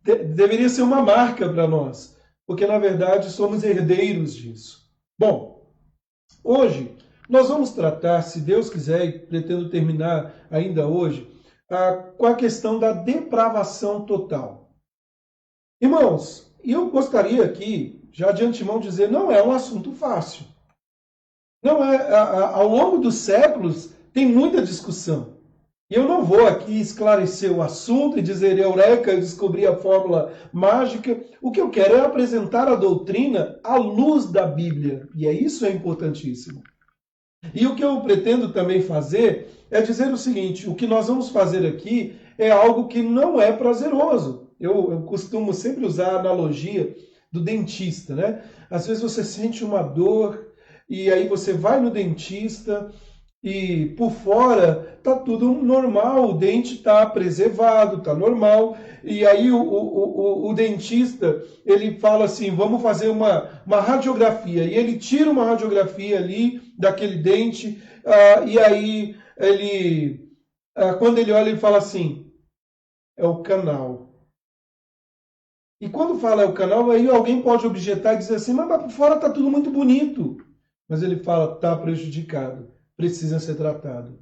Deveria ser uma marca para nós, porque na verdade somos herdeiros disso. Bom, hoje nós vamos tratar, se Deus quiser, e pretendo terminar ainda hoje, com a questão da depravação total. Irmãos, eu gostaria aqui, já de antemão, dizer, não é um assunto fácil. Não é, ao longo dos séculos tem muita discussão. E eu não vou aqui esclarecer o assunto e dizer, eureka, eu descobri a fórmula mágica. O que eu quero é apresentar a doutrina à luz da Bíblia. E isso é importantíssimo. E o que eu pretendo também fazer é dizer o seguinte, o que nós vamos fazer aqui é algo que não é prazeroso. Eu costumo sempre usar a analogia do dentista, né? Às vezes você sente uma dor e aí você vai no dentista e por fora tá tudo normal, o dente está preservado, está normal. E aí o dentista, ele fala assim, vamos fazer uma radiografia. E ele tira uma radiografia ali daquele dente, e aí quando ele olha, ele fala assim, é o canal. E quando fala é o canal, aí alguém pode objetar e dizer assim, mas por fora está tudo muito bonito. Mas ele fala, está prejudicado, precisa ser tratado.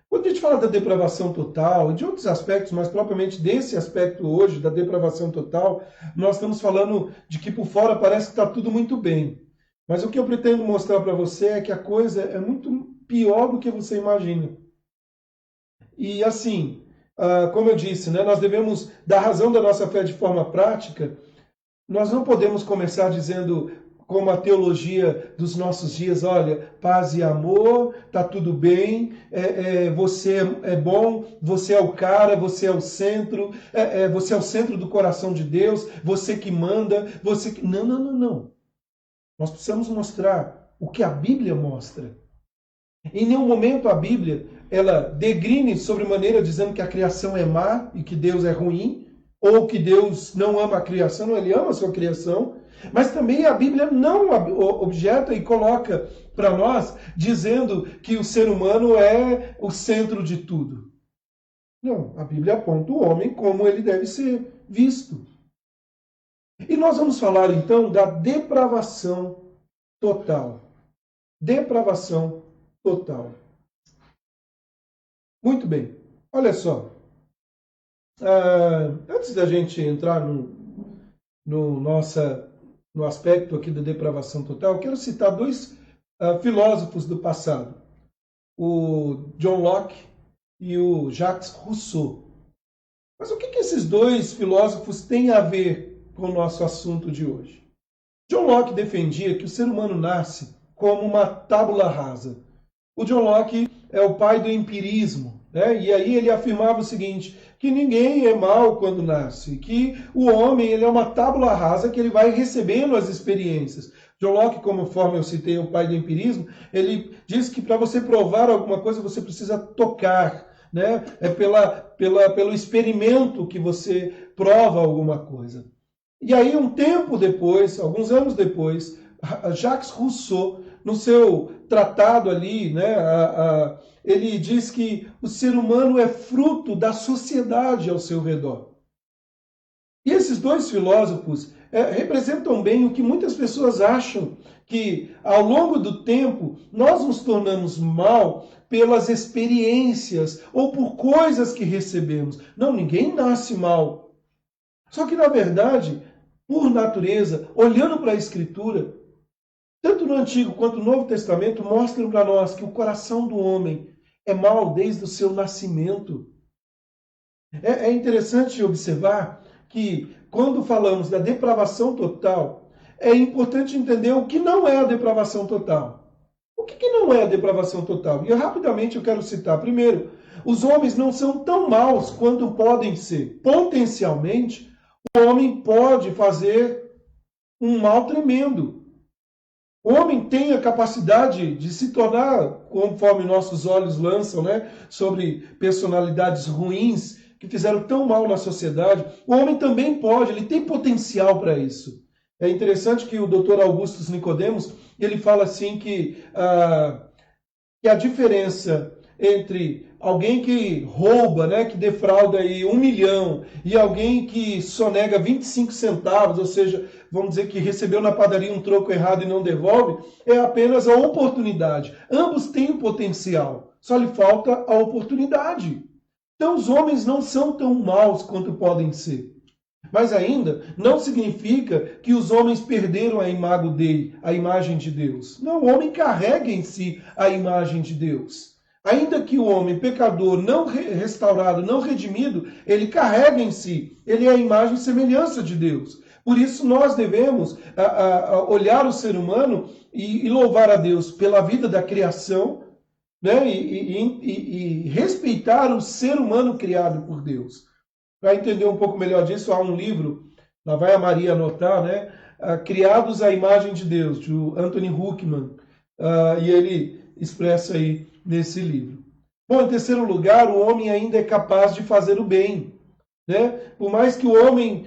Quando a gente fala da depravação total, e de outros aspectos, mas propriamente desse aspecto hoje, da depravação total, nós estamos falando de que por fora parece que está tudo muito bem. Mas o que eu pretendo mostrar para você é que a coisa é muito pior do que você imagina. E assim, como eu disse, né, nós devemos dar razão da nossa fé de forma prática. Nós não podemos começar dizendo, como a teologia dos nossos dias, olha, paz e amor, tá tudo bem, você é bom, você é o cara, você é o centro, você é o centro do coração de Deus, você que manda, você que... Não, não, não, não. Nós precisamos mostrar o que a Bíblia mostra. Em nenhum momento a Bíblia, ela degrine sobremaneira dizendo que a criação é má e que Deus é ruim, ou que Deus não ama a criação, não, ele ama a sua criação. Mas também a Bíblia não objeta e coloca para nós dizendo que o ser humano é o centro de tudo. Não, a Bíblia aponta o homem como ele deve ser visto. E nós vamos falar então da depravação total. Depravação total. Muito bem, olha só. Antes da gente entrar no aspecto aqui da depravação total, eu quero citar dois filósofos do passado, o John Locke e o Jacques Rousseau. Mas o que esses dois filósofos têm a ver com o nosso assunto de hoje? John Locke defendia que o ser humano nasce como uma tábula rasa. O John Locke é o pai do empirismo, né? E aí ele afirmava o seguinte, que ninguém é mau quando nasce, que o homem ele é uma tábula rasa que ele vai recebendo as experiências. John Locke, conforme eu citei, o pai do empirismo, ele diz que para você provar alguma coisa você precisa tocar, né? É pelo experimento que você prova alguma coisa. E aí um tempo depois, alguns anos depois, Jacques Rousseau, no seu tratado ali, né, ele diz que o ser humano é fruto da sociedade ao seu redor. E esses dois filósofos representam bem o que muitas pessoas acham, que ao longo do tempo nós nos tornamos mal pelas experiências ou por coisas que recebemos. Não, ninguém nasce mal. Só que na verdade, por natureza, olhando para a Escritura, tanto no Antigo quanto no Novo Testamento mostram para nós que o coração do homem é mau desde o seu nascimento. É interessante observar que quando falamos da depravação total, é importante entender o que não é a depravação total. O que não é a depravação total? E rapidamente eu quero citar. Primeiro, os homens não são tão maus quanto podem ser. Potencialmente, o homem pode fazer um mal tremendo. O homem tem a capacidade de se tornar, conforme nossos olhos lançam, né, sobre personalidades ruins que fizeram tão mal na sociedade. O homem também pode, ele tem potencial para isso. É interessante que o Dr. Augustus Nicodemos, ele fala assim que a diferença entre alguém que rouba, né, que defrauda aí 1 milhão, e alguém que sonega 25 centavos, ou seja, vamos dizer que recebeu na padaria um troco errado e não devolve, é apenas a oportunidade. Ambos têm o potencial, só lhe falta a oportunidade. Então os homens não são tão maus quanto podem ser. Mas ainda não significa que os homens perderam a imago Dei, a imagem de Deus. Não, o homem carrega em si a imagem de Deus. Ainda que o homem pecador, não restaurado, não redimido, ele carrega em si, ele é a imagem e semelhança de Deus. Por isso nós devemos olhar o ser humano e louvar a Deus pela vida da criação, né? E respeitar o ser humano criado por Deus. Para entender um pouco melhor disso, há um livro, lá vai a Maria anotar, né? Criados à Imagem de Deus, de Anthony Huckman, e ele expressa aí nesse livro. Bom, em terceiro lugar, o homem ainda é capaz de fazer o bem. Né? Por mais que o homem,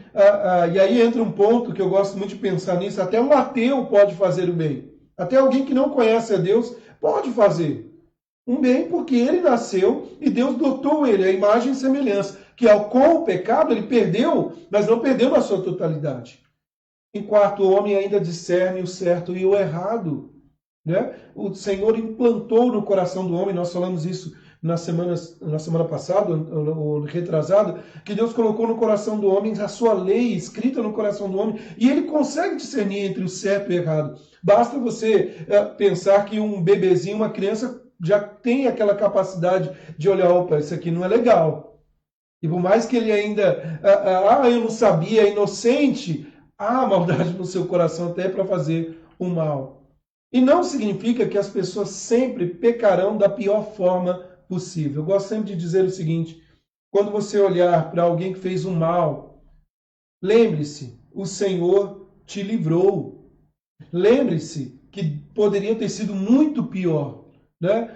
e aí entra um ponto que eu gosto muito de pensar nisso, até um ateu pode fazer o bem. Até alguém que não conhece a Deus pode fazer um bem porque ele nasceu e Deus dotou ele, a imagem e semelhança, que com o pecado ele perdeu, mas não perdeu na sua totalidade. Em quarto, o homem ainda discerne o certo e o errado. Né? O Senhor implantou no coração do homem, nós falamos isso na semana passada, ou retrasada, que Deus colocou no coração do homem a sua lei escrita no coração do homem, e ele consegue discernir entre o certo e o errado. Basta você pensar que um bebezinho, uma criança, já tem aquela capacidade de olhar, opa, isso aqui não é legal. E por mais que ele ainda, eu não sabia, é inocente, há maldade no seu coração até para fazer o mal. E não significa que as pessoas sempre pecarão da pior forma possível. Eu gosto sempre de dizer o seguinte, quando você olhar para alguém que fez um mal, lembre-se, o Senhor te livrou. Lembre-se que poderia ter sido muito pior. Né?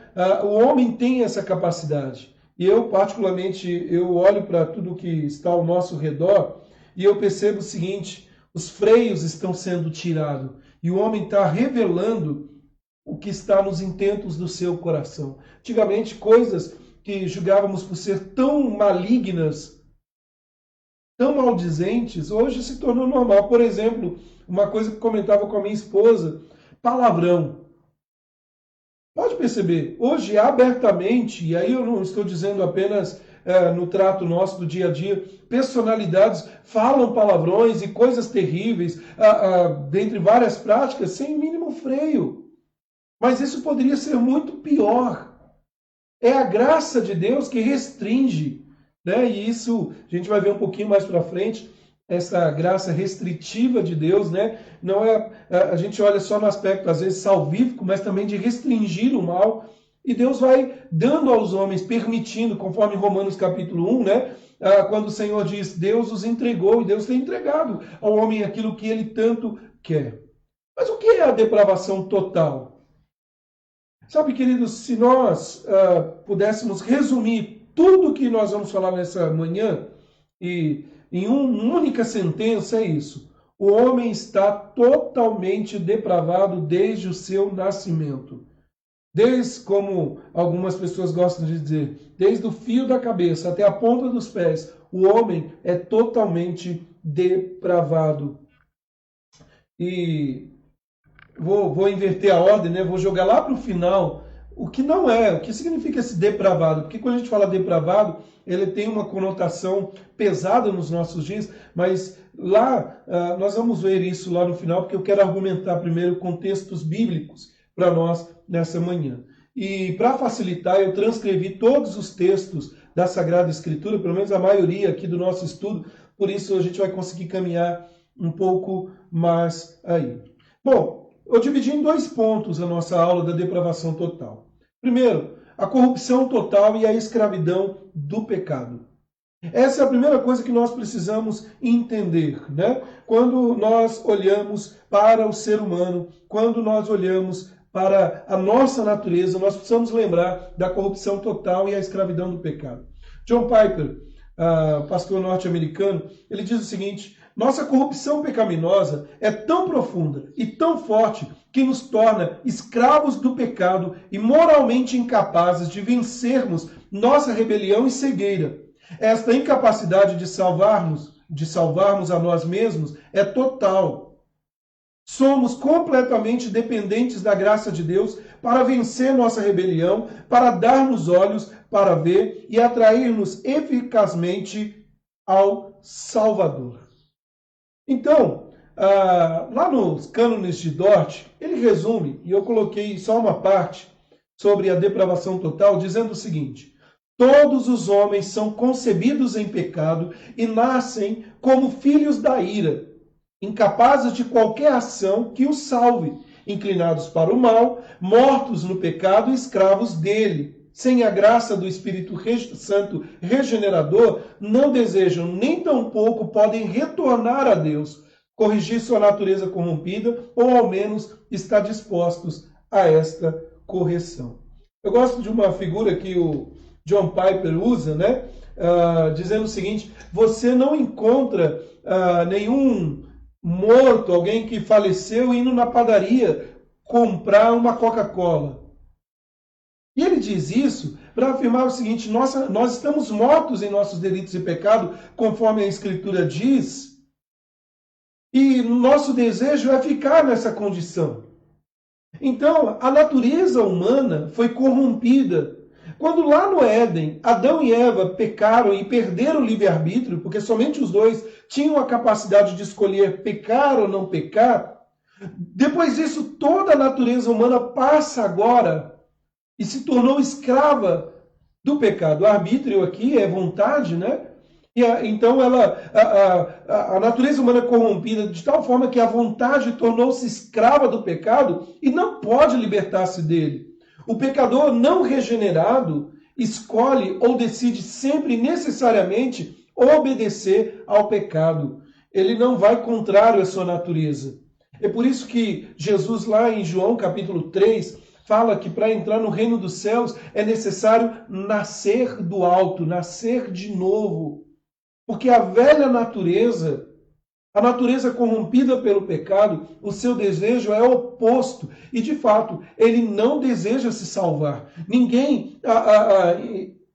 O homem tem essa capacidade. E eu, particularmente, eu olho para tudo que está ao nosso redor e eu percebo o seguinte, os freios estão sendo tirados e o homem está revelando o que está nos intentos do seu coração. Antigamente, coisas que julgávamos por ser tão malignas, tão maldizentes, hoje se tornou normal. Por exemplo, uma coisa que comentava com a minha esposa, palavrão. Pode perceber, hoje abertamente, e aí eu não estou dizendo apenas no trato nosso do dia a dia, personalidades falam palavrões e coisas terríveis, dentre várias práticas, sem mínimo freio. Mas isso poderia ser muito pior. É a graça de Deus que restringe, né? E isso a gente vai ver um pouquinho mais para frente, essa graça restritiva de Deus, né? Não é, a gente olha só no aspecto, às vezes, salvífico, mas também de restringir o mal. E Deus vai dando aos homens, permitindo, conforme Romanos capítulo 1, né? Quando o Senhor diz, Deus os entregou, e Deus tem entregado ao homem aquilo que ele tanto quer. Mas o que é a depravação total? Sabe, queridos, se nós pudéssemos resumir tudo que nós vamos falar nessa manhã, e em uma única sentença é isso. O homem está totalmente depravado desde o seu nascimento. Desde, como algumas pessoas gostam de dizer, desde o fio da cabeça até a ponta dos pés, o homem é totalmente depravado. E vou inverter a ordem, né? Vou jogar lá para o final o que não é, o que significa esse depravado. Porque quando a gente fala depravado, ele tem uma conotação pesada nos nossos dias, mas lá nós vamos ver isso lá no final, porque eu quero argumentar primeiro contextos bíblicos para nós nessa manhã. E para facilitar, eu transcrevi todos os textos da Sagrada Escritura, pelo menos a maioria aqui do nosso estudo, por isso a gente vai conseguir caminhar um pouco mais aí. Bom, eu dividi em 2 pontos a nossa aula da depravação total. Primeiro, a corrupção total e a escravidão do pecado. Essa é a primeira coisa que nós precisamos entender, né? Quando nós olhamos para o ser humano, quando nós olhamos para a nossa natureza, nós precisamos lembrar da corrupção total e a escravidão do pecado. John Piper, pastor norte-americano, ele diz o seguinte: nossa corrupção pecaminosa é tão profunda e tão forte que nos torna escravos do pecado e moralmente incapazes de vencermos nossa rebelião e cegueira. Esta incapacidade de salvarmos a nós mesmos é total. Somos completamente dependentes da graça de Deus para vencer nossa rebelião, para dar-nos olhos para ver e atrair-nos eficazmente ao Salvador. Então, lá nos cânones de Dort, ele resume, e eu coloquei só uma parte sobre a depravação total, dizendo o seguinte: todos os homens são concebidos em pecado e nascem como filhos da ira, incapazes de qualquer ação que os salve, inclinados para o mal, mortos no pecado e escravos dele. Sem a graça do Espírito Santo regenerador, não desejam nem tampouco podem retornar a Deus, corrigir sua natureza corrompida, ou ao menos estar dispostos a esta correção. Eu gosto de uma figura que o John Piper usa, né? Dizendo o seguinte: você não encontra nenhum morto, alguém que faleceu, indo na padaria comprar uma Coca-Cola. E ele diz isso para afirmar o seguinte: nós estamos mortos em nossos delitos e pecados, conforme a Escritura diz, e nosso desejo é ficar nessa condição. Então, a natureza humana foi corrompida. Quando lá no Éden, Adão e Eva pecaram e perderam o livre-arbítrio, porque somente os dois tinham a capacidade de escolher pecar ou não pecar, depois disso toda a natureza humana passa agora e se tornou escrava do pecado. O arbítrio aqui é vontade, né? E então a natureza humana é corrompida de tal forma que a vontade tornou-se escrava do pecado e não pode libertar-se dele. O pecador não regenerado escolhe ou decide sempre necessariamente obedecer ao pecado. Ele não vai contrário à sua natureza. É por isso que Jesus, lá em João capítulo 3, fala que para entrar no reino dos céus é necessário nascer do alto, nascer de novo. Porque a velha natureza, a natureza corrompida pelo pecado, o seu desejo é oposto. E, de fato, ele não deseja se salvar. Ninguém,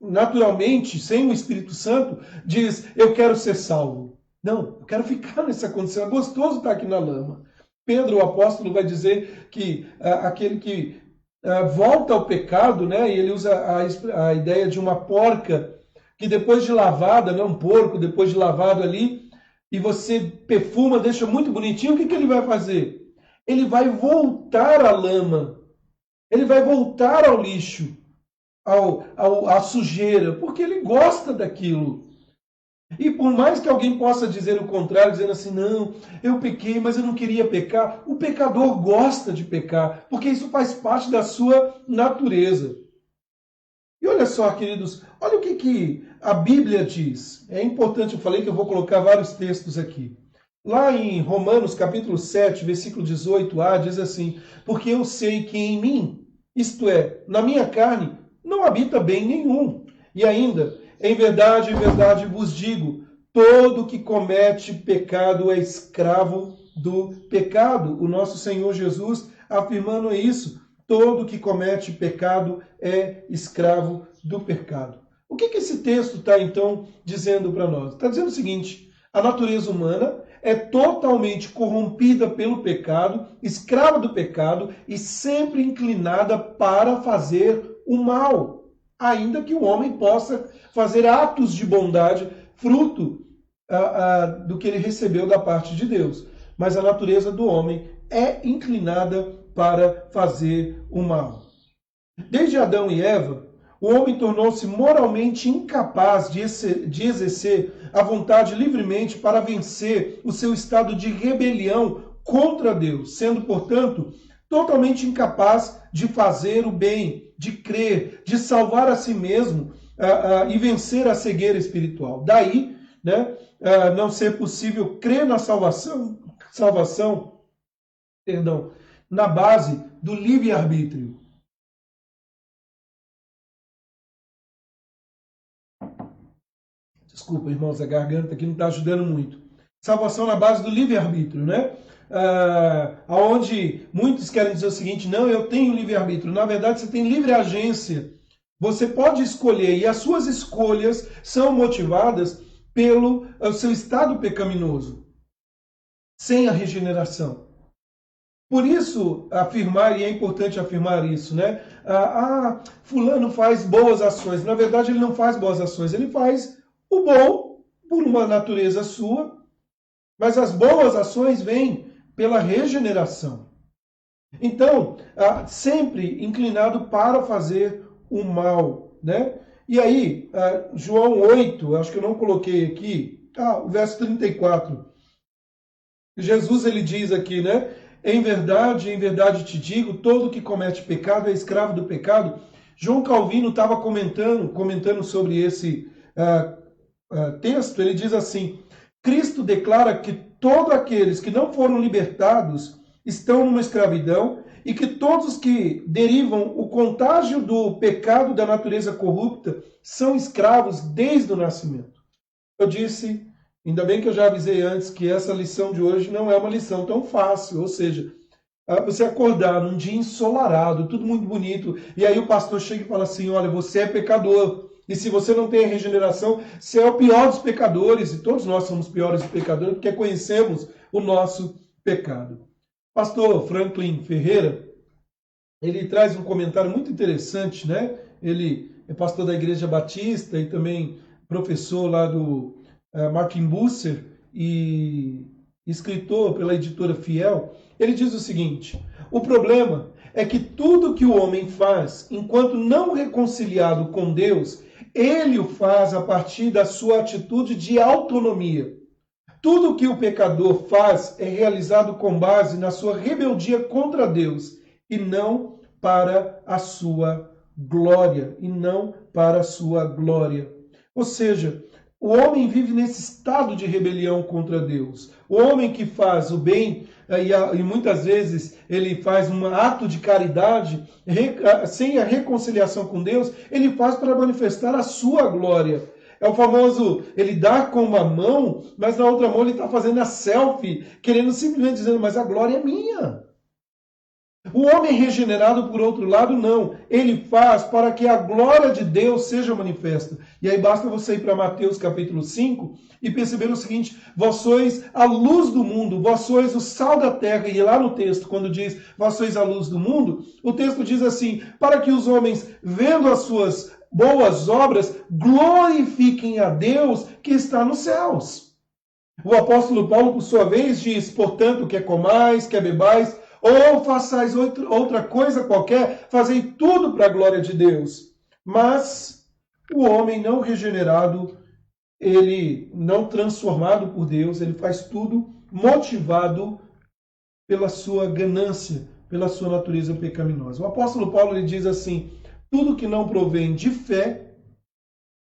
naturalmente, sem o Espírito Santo, diz: eu quero ser salvo. Não, eu quero ficar nessa condição. É gostoso estar aqui na lama. Pedro, o apóstolo, vai dizer que aquele que volta ao pecado, né? E ele usa a ideia de uma porca que depois de lavada, né, um porco depois de lavado ali, e você perfuma, deixa muito bonitinho, o que ele vai fazer? Ele vai voltar à lama, ele vai voltar ao lixo, à sujeira, porque ele gosta daquilo. E por mais que alguém possa dizer o contrário, dizendo assim: não, eu pequei, mas eu não queria pecar, o pecador gosta de pecar, porque isso faz parte da sua natureza. E olha só, queridos, olha o que a Bíblia diz. É importante, eu falei que eu vou colocar vários textos aqui. Lá em Romanos capítulo 7, versículo 18a, diz assim: porque eu sei que em mim, isto é, na minha carne, não habita bem nenhum. E ainda, em verdade vos digo, todo que comete pecado é escravo do pecado. O nosso Senhor Jesus afirmando isso. Todo que comete pecado é escravo do pecado. O que esse texto está, então, dizendo para nós? Está dizendo o seguinte: a natureza humana é totalmente corrompida pelo pecado, escrava do pecado e sempre inclinada para fazer o mal, ainda que o homem possa fazer atos de bondade, fruto do que ele recebeu da parte de Deus. Mas a natureza do homem é inclinada para fazer o mal. Desde Adão e Eva, o homem tornou-se moralmente incapaz de exercer a vontade livremente para vencer o seu estado de rebelião contra Deus, sendo, portanto, totalmente incapaz de fazer o bem, de crer, de salvar a si mesmo e vencer a cegueira espiritual. Daí, né, não ser possível crer na salvação, na base do livre-arbítrio. Desculpa, irmãos, a garganta aqui não está ajudando muito. Salvação na base do livre-arbítrio, né? Onde muitos querem dizer o seguinte: não, eu tenho livre-arbítrio. Na verdade, você tem livre agência. Você pode escolher, e as suas escolhas são motivadas pelo seu estado pecaminoso, sem a regeneração. Por isso, afirmar, e é importante afirmar isso, né? Fulano faz boas ações. Na verdade, ele não faz boas ações, ele faz o bom por uma natureza sua, mas as boas ações vêm pela regeneração. Então, sempre inclinado para fazer o mal, né? E aí, João 8, acho que eu não coloquei aqui, o verso 34. Jesus, ele diz aqui, né? Em verdade te digo, todo que comete pecado é escravo do pecado. João Calvino estava comentando sobre esse texto. Ele diz assim: Cristo declara que todos aqueles que não foram libertados estão numa escravidão e que todos que derivam o contágio do pecado da natureza corrupta são escravos desde o nascimento. Eu disse, ainda bem que eu já avisei antes, que essa lição de hoje não é uma lição tão fácil, ou seja, você acordar num dia ensolarado, tudo muito bonito, e aí o pastor chega e fala assim: olha, você é pecador, e se você não tem regeneração, você é o pior dos pecadores, e todos nós somos piores dos pecadores, porque conhecemos o nosso pecado. Pastor Franklin Ferreira, ele traz um comentário muito interessante, né? Ele é pastor da Igreja Batista e também professor lá do Martin Busser e escritor pela editora Fiel. Ele diz o seguinte: o problema é que tudo que o homem faz, enquanto não reconciliado com Deus, ele o faz a partir da sua atitude de autonomia. Tudo que o pecador faz é realizado com base na sua rebeldia contra Deus e não para a sua glória, Ou seja, o homem vive nesse estado de rebelião contra Deus. O homem que faz o bem, e muitas vezes ele faz um ato de caridade, sem a reconciliação com Deus, ele faz para manifestar a sua glória. É o famoso, ele dá com uma mão, mas na outra mão ele está fazendo a selfie, querendo simplesmente dizer: mas a glória é minha. O homem regenerado, por outro lado, não. Ele faz para que a glória de Deus seja manifesta. E aí basta você ir para Mateus capítulo 5 e perceber o seguinte: vós sois a luz do mundo, vós sois o sal da terra. E lá no texto, quando diz vós sois a luz do mundo, o texto diz assim: para que os homens, vendo as suas boas obras, glorifiquem a Deus que está nos céus. O apóstolo Paulo, por sua vez, diz: portanto, quer comais, quer bebais, ou façais outra coisa qualquer, fazei tudo para a glória de Deus. Mas o homem não regenerado, ele não transformado por Deus, ele faz tudo motivado pela sua ganância, pela sua natureza pecaminosa. O apóstolo Paulo, ele diz assim: tudo que não provém de fé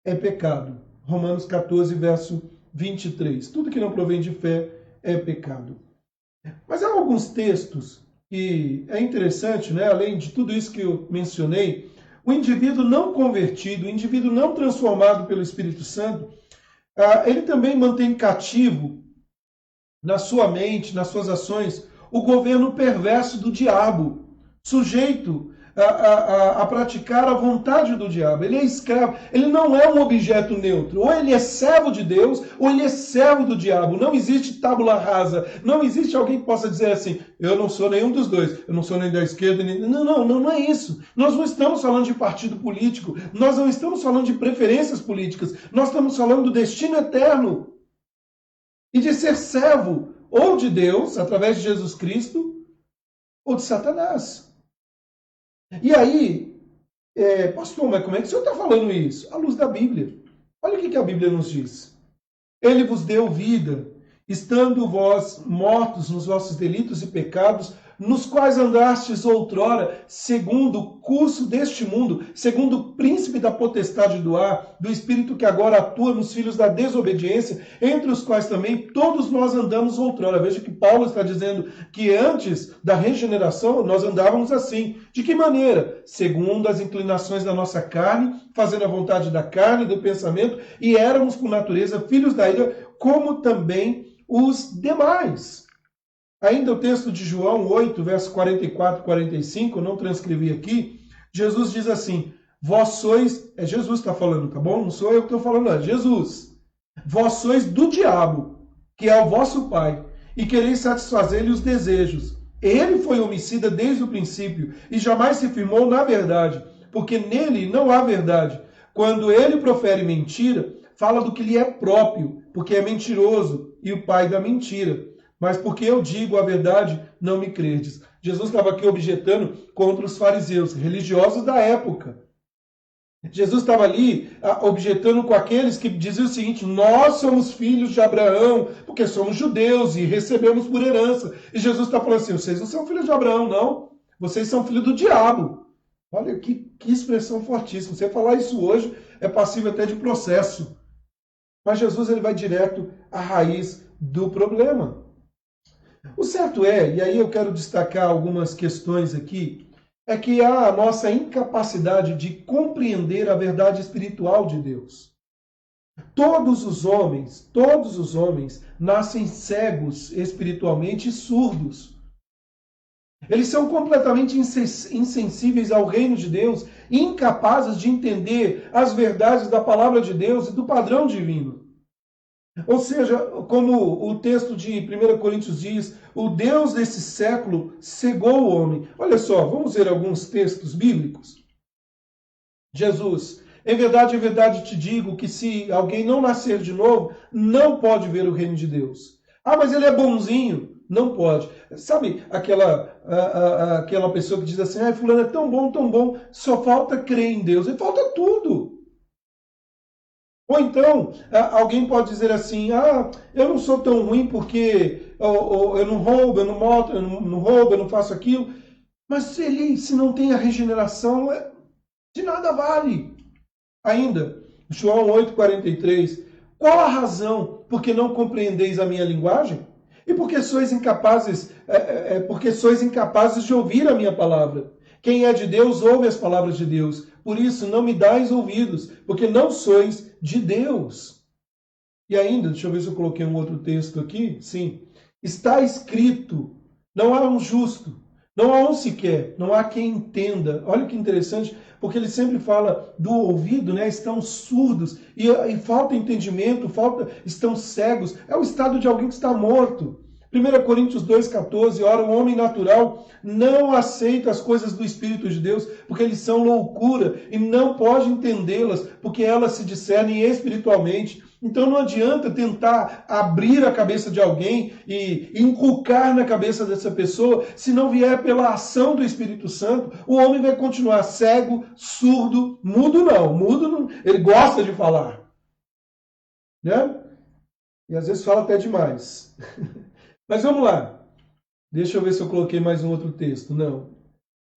é pecado. Romanos 14, verso 23. Tudo que não provém de fé é pecado. Mas há alguns textos que é interessante, né? Além de tudo isso que eu mencionei, o indivíduo não convertido, o indivíduo não transformado pelo Espírito Santo, ele também mantém cativo na sua mente, nas suas ações, o governo perverso do diabo, sujeito a praticar a vontade do diabo. Ele é escravo, ele não é um objeto neutro. Ou ele é servo de Deus, ou ele é servo do diabo. Não existe tábula rasa. Não existe alguém que possa dizer assim: eu não sou nenhum dos dois. Eu não sou nem da esquerda, nem... Não é isso. Nós não estamos falando de partido político. Nós não estamos falando de preferências políticas. Nós estamos falando do destino eterno. E de ser servo ou de Deus, através de Jesus Cristo, ou de Satanás. E aí, pastor, mas como é que o senhor está falando isso? À luz da Bíblia. Olha o que a Bíblia nos diz. Ele vos deu vida, estando vós mortos nos vossos delitos e pecados, nos quais andastes outrora, segundo o curso deste mundo, segundo o príncipe da potestade do ar, do espírito que agora atua nos filhos da desobediência, entre os quais também todos nós andamos outrora. Veja que Paulo está dizendo que antes da regeneração nós andávamos assim. De que maneira? Segundo as inclinações da nossa carne, fazendo a vontade da carne e do pensamento, e éramos por natureza filhos da ira, como também os demais. Ainda o texto de João 8, verso 44 e 45, eu não transcrevi aqui, Jesus diz assim, vós sois, é Jesus que está falando, tá bom? Não sou eu que estou falando, não, é Jesus. Vós sois do diabo, que é o vosso pai, e quereis satisfazer-lhe os desejos. Ele foi homicida desde o princípio, e jamais se firmou na verdade, porque nele não há verdade. Quando ele profere mentira, fala do que lhe é próprio, porque é mentiroso e o pai da mentira. Mas porque eu digo a verdade, não me credes. Jesus estava aqui objetando contra os fariseus, religiosos da época. Jesus estava ali objetando com aqueles que diziam o seguinte, nós somos filhos de Abraão, porque somos judeus e recebemos por herança. E Jesus está falando assim, vocês não são filhos de Abraão, não. Vocês são filhos do diabo. Olha que expressão fortíssima. Você falar isso hoje é passível até de processo. Mas Jesus ele vai direto à raiz do problema. O certo é, e aí eu quero destacar algumas questões aqui, é que há a nossa incapacidade de compreender a verdade espiritual de Deus. Todos os homens nascem cegos espiritualmente e surdos. Eles são completamente insensíveis ao reino de Deus, incapazes de entender as verdades da palavra de Deus e do padrão divino. Ou seja, como o texto de 1 Coríntios diz, o Deus desse século cegou o homem. Olha só, vamos ver alguns textos bíblicos. Jesus, em verdade te digo que se alguém não nascer de novo, não pode ver o reino de Deus. Ah, mas ele é bonzinho. Não pode. Sabe aquela pessoa que diz assim, ah, fulano é tão bom, só falta crer em Deus. E falta tudo. Ou então, alguém pode dizer assim, ah, eu não sou tão ruim porque eu não roubo, eu não mato, eu não roubo, eu não faço aquilo. Mas se não tem a regeneração, de nada vale. Ainda, João 8,43, qual a razão porque não compreendeis a minha linguagem? E porque sois incapazes de ouvir a minha palavra. Quem é de Deus, ouve as palavras de Deus. Por isso, não me dais ouvidos, porque não sois de Deus. E ainda, deixa eu ver se eu coloquei um outro texto aqui. Sim. Está escrito, não há um justo, não há um sequer, não há quem entenda. Olha que interessante, porque ele sempre fala do ouvido, né? Estão surdos, e falta entendimento, estão cegos. É o estado de alguém que está morto. 1 Coríntios 2,14, ora, o homem natural não aceita as coisas do Espírito de Deus, porque eles são loucura, e não pode entendê-las, porque elas se discernem espiritualmente. Então não adianta tentar abrir a cabeça de alguém e inculcar na cabeça dessa pessoa, se não vier pela ação do Espírito Santo, o homem vai continuar cego, surdo, mudo não, ele gosta de falar. Né? E às vezes fala até demais. Mas vamos lá. Deixa eu ver se eu coloquei mais um outro texto. Não.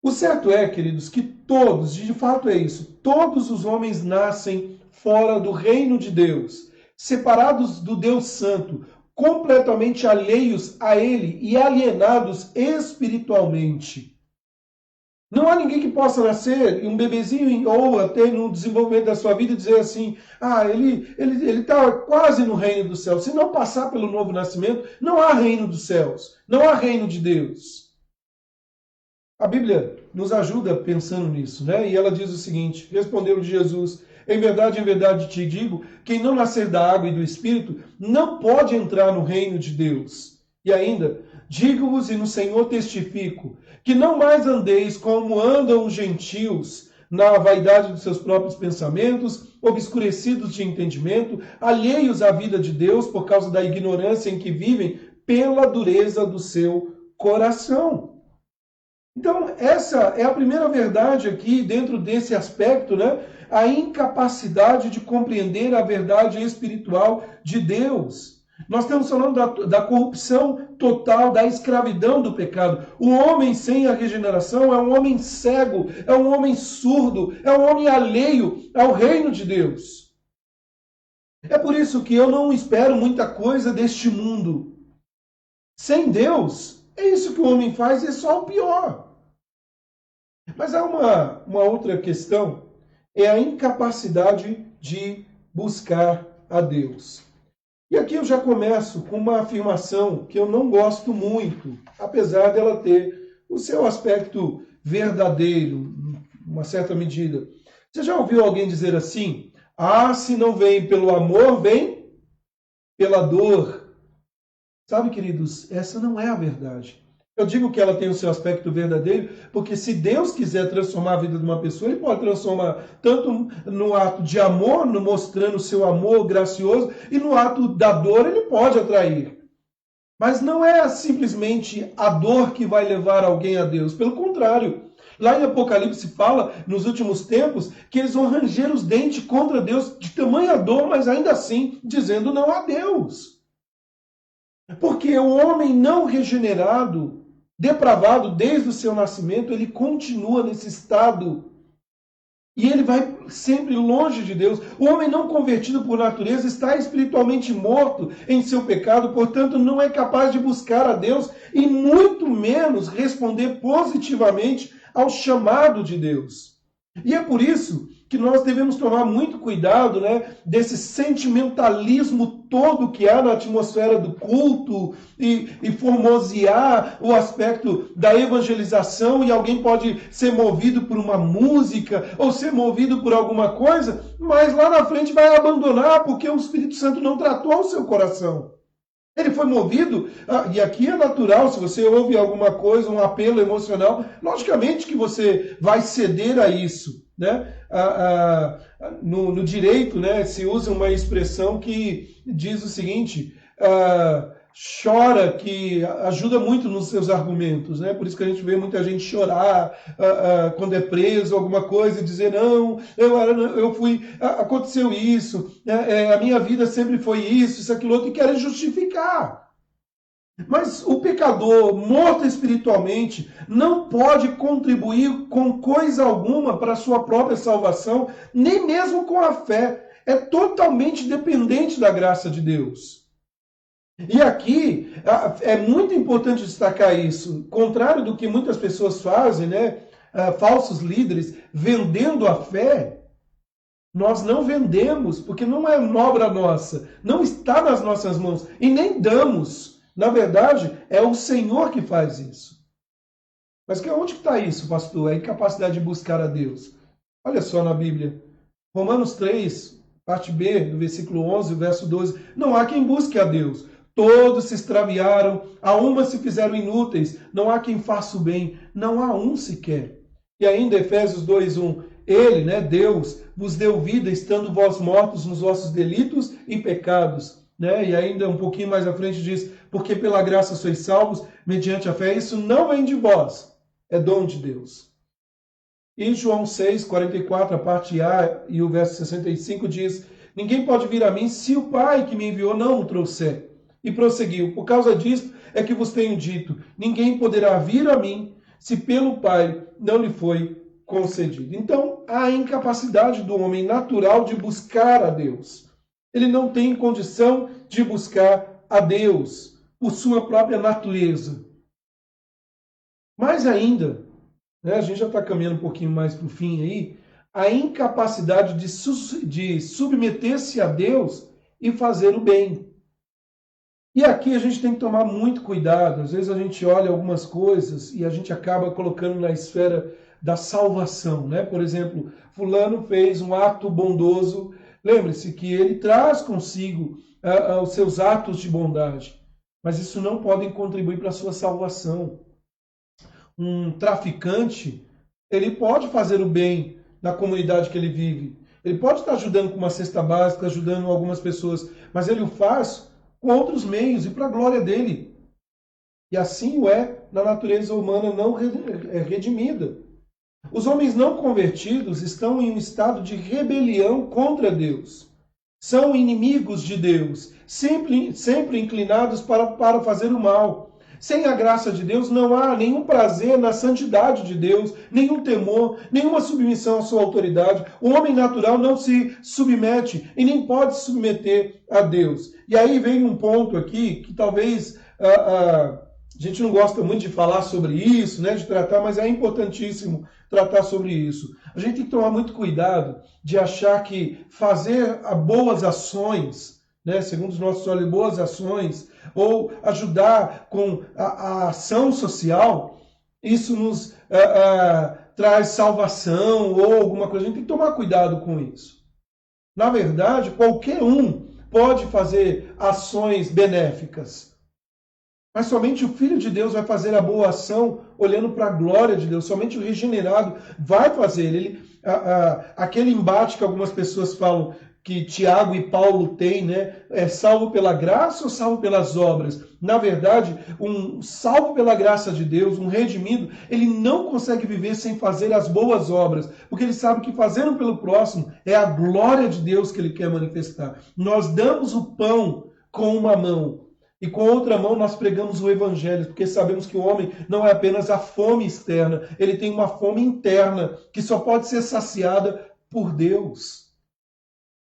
O certo é, queridos, que todos, de fato é isso, todos os homens nascem fora do reino de Deus, separados do Deus Santo, completamente alheios a Ele e alienados espiritualmente. Não há ninguém que possa nascer, um bebezinho, ou até no desenvolvimento da sua vida, e dizer assim, ele está quase no reino dos céus. Se não passar pelo novo nascimento, não há reino dos céus, não há reino de Deus. A Bíblia nos ajuda pensando nisso, né? E ela diz o seguinte, respondeu Jesus, em verdade te digo, quem não nascer da água e do Espírito, não pode entrar no reino de Deus. E ainda, digo-vos e no Senhor testifico, que não mais andeis como andam os gentios, na vaidade dos seus próprios pensamentos, obscurecidos de entendimento, alheios à vida de Deus por causa da ignorância em que vivem, pela dureza do seu coração. Então, essa é a primeira verdade aqui, dentro desse aspecto, né? A incapacidade de compreender a verdade espiritual de Deus. Nós estamos falando da corrupção total, da escravidão do pecado. O homem sem a regeneração é um homem cego, é um homem surdo, é um homem alheio ao reino de Deus. É por isso que eu não espero muita coisa deste mundo. Sem Deus, é isso que o homem faz e é só o pior. Mas há uma outra questão, é a incapacidade de buscar a Deus. E aqui eu já começo com uma afirmação que eu não gosto muito, apesar dela ter o seu aspecto verdadeiro, uma certa medida. Você já ouviu alguém dizer assim? Ah, se não vem pelo amor, vem pela dor. Sabe, queridos, essa não é a verdade. Eu digo que ela tem o seu aspecto verdadeiro, porque se Deus quiser transformar a vida de uma pessoa, Ele pode transformar tanto no ato de amor, no mostrando o seu amor gracioso, e no ato da dor Ele pode atrair. Mas não é simplesmente a dor que vai levar alguém a Deus. Pelo contrário, lá em Apocalipse fala, nos últimos tempos, que eles vão ranger os dentes contra Deus de tamanha dor, mas ainda assim dizendo não a Deus. Porque o homem não regenerado, depravado desde o seu nascimento, ele continua nesse estado. E ele vai sempre longe de Deus. O homem não convertido por natureza está espiritualmente morto em seu pecado, portanto não é capaz de buscar a Deus e muito menos responder positivamente ao chamado de Deus. E é por isso que nós devemos tomar muito cuidado, né, desse sentimentalismo todo que há na atmosfera do culto e formosear o aspecto da evangelização, e alguém pode ser movido por uma música ou ser movido por alguma coisa, mas lá na frente vai abandonar porque o Espírito Santo não tratou o seu coração. Ele foi movido, e aqui é natural, se você ouve alguma coisa, um apelo emocional, logicamente que você vai ceder a isso. Né? No direito, né, se usa uma expressão que diz o seguinte, chora, que ajuda muito nos seus argumentos. Né? Por isso que a gente vê muita gente chorar quando é preso, alguma coisa, e dizer, não, eu fui, aconteceu isso, a minha vida sempre foi isso, aquilo outro, e querem justificar. Mas o pecador, morto espiritualmente, não pode contribuir com coisa alguma para a sua própria salvação, nem mesmo com a fé. É totalmente dependente da graça de Deus. E aqui é muito importante destacar isso. Contrário do que muitas pessoas fazem, né? Falsos líderes vendendo a fé. Nós não vendemos, porque não é obra nossa, não está nas nossas mãos e nem damos. Na verdade, é o Senhor que faz isso. Mas onde está isso, pastor? A incapacidade de buscar a Deus. Olha só na Bíblia. Romanos 3, parte B, do versículo 11, verso 12. Não há quem busque a Deus. Todos se extraviaram, a uma se fizeram inúteis. Não há quem faça o bem. Não há um sequer. E ainda Efésios 2, 1. Ele, né, Deus, vos deu vida, estando vós mortos nos vossos delitos e pecados. Né? E ainda um pouquinho mais à frente diz, porque pela graça sois salvos, mediante a fé. Isso não vem de vós, é dom de Deus. E João 6, 44, a parte A e o verso 65 diz, ninguém pode vir a mim se o Pai que me enviou não o trouxer. E prosseguiu, por causa disto é que vos tenho dito, ninguém poderá vir a mim se pelo Pai não lhe foi concedido. Então, há a incapacidade do homem natural de buscar a Deus. Ele não tem condição de buscar a Deus por sua própria natureza. Mais ainda, né, a gente já está caminhando um pouquinho mais para o fim aí, a incapacidade de submeter-se a Deus e fazer o bem. E aqui a gente tem que tomar muito cuidado. Às vezes a gente olha algumas coisas e a gente acaba colocando na esfera da salvação. Né? Por exemplo, fulano fez um ato bondoso. Lembre-se que ele traz consigo os seus atos de bondade, mas isso não pode contribuir para a sua salvação. Um traficante, ele pode fazer o bem na comunidade que ele vive. Ele pode estar ajudando com uma cesta básica, ajudando algumas pessoas, mas ele o faz com outros meios e para a glória dele. E assim o é na natureza humana não redimida. Os homens não convertidos estão em um estado de rebelião contra Deus. são inimigos de Deus, sempre inclinados para fazer o mal. Sem a graça de Deus não há nenhum prazer na santidade de Deus, nenhum temor, nenhuma submissão à sua autoridade. O homem natural não se submete e nem pode se submeter a Deus. E aí vem um ponto aqui que talvez a gente não gosta muito de falar sobre isso, né, de tratar, mas é importantíssimo tratar sobre isso. A gente tem que tomar muito cuidado de achar que fazer boas ações, né, segundo os nossos olhos, boas ações, ou ajudar com a ação social, isso nos traz salvação ou alguma coisa. A gente tem que tomar cuidado com isso. Na verdade, qualquer um pode fazer ações benéficas, mas somente o Filho de Deus vai fazer a boa ação olhando para a glória de Deus. Somente o regenerado vai fazer. Aquele embate que algumas pessoas falam que Tiago e Paulo têm, né? É salvo pela graça ou salvo pelas obras? Na verdade, um salvo pela graça de Deus, um redimido, ele não consegue viver sem fazer as boas obras, porque ele sabe que fazendo pelo próximo é a glória de Deus que ele quer manifestar. Nós damos o pão com uma mão, e com outra mão nós pregamos o evangelho, porque sabemos que o homem não é apenas a fome externa, ele tem uma fome interna que só pode ser saciada por Deus.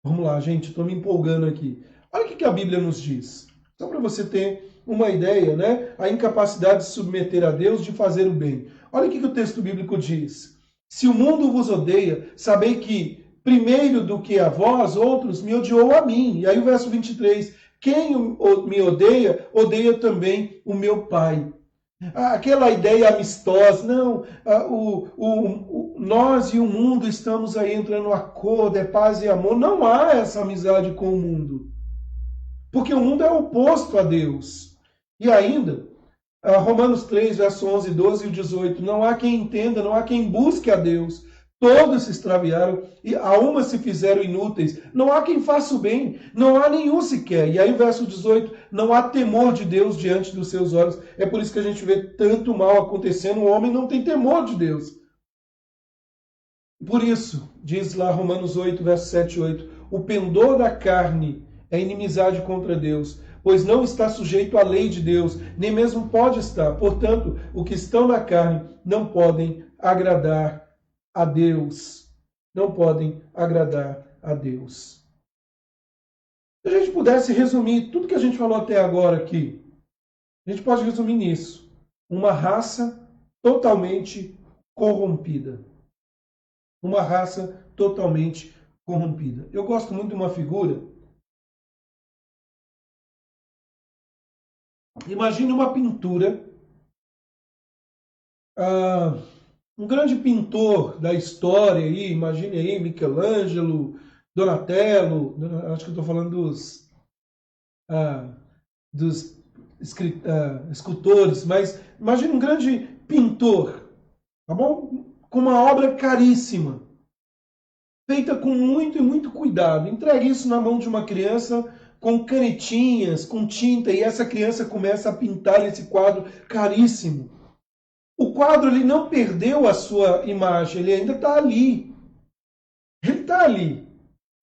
Vamos lá, gente, estou me empolgando aqui. Olha o que a Bíblia nos diz. Só para você ter uma ideia, né? A incapacidade de se submeter a Deus, de fazer o bem. Olha o que o texto bíblico diz. Se o mundo vos odeia, sabei que primeiro do que a vós, outros me odiou a mim. E aí o verso 23. Quem me odeia, odeia também o meu Pai. Aquela ideia amistosa, não, nós e o mundo estamos aí entrando em acordo, é paz e amor. Não há essa amizade com o mundo, porque o mundo é oposto a Deus. E ainda, Romanos 3, verso 11, 12 e 18, não há quem entenda, não há quem busque a Deus. Todos se extraviaram e a uma se fizeram inúteis. Não há quem faça o bem, não há nenhum sequer. E aí o verso 18, não há temor de Deus diante dos seus olhos. É por isso que a gente vê tanto mal acontecendo. O homem não tem temor de Deus. Por isso, diz lá Romanos 8, verso 7 e 8, o pendor da carne é inimizade contra Deus, pois não está sujeito à lei de Deus, nem mesmo pode estar. Portanto, os que estão na carne não podem agradar a Deus. Não podem agradar a Deus. Se a gente pudesse resumir tudo que a gente falou até agora aqui, a gente pode resumir nisso. Uma raça totalmente corrompida. Uma raça totalmente corrompida. Eu gosto muito de uma figura. Imagine uma pintura. Um grande pintor da história aí, imagine aí, Michelangelo, Donatello, acho que eu estou falando dos escultores, mas imagine um grande pintor, tá bom? Com uma obra caríssima, feita com muito e muito cuidado. Entregue isso na mão de uma criança com canetinhas, com tinta, e essa criança começa a pintar esse quadro caríssimo. O quadro ele não perdeu a sua imagem, ele ainda está ali. Ele está ali.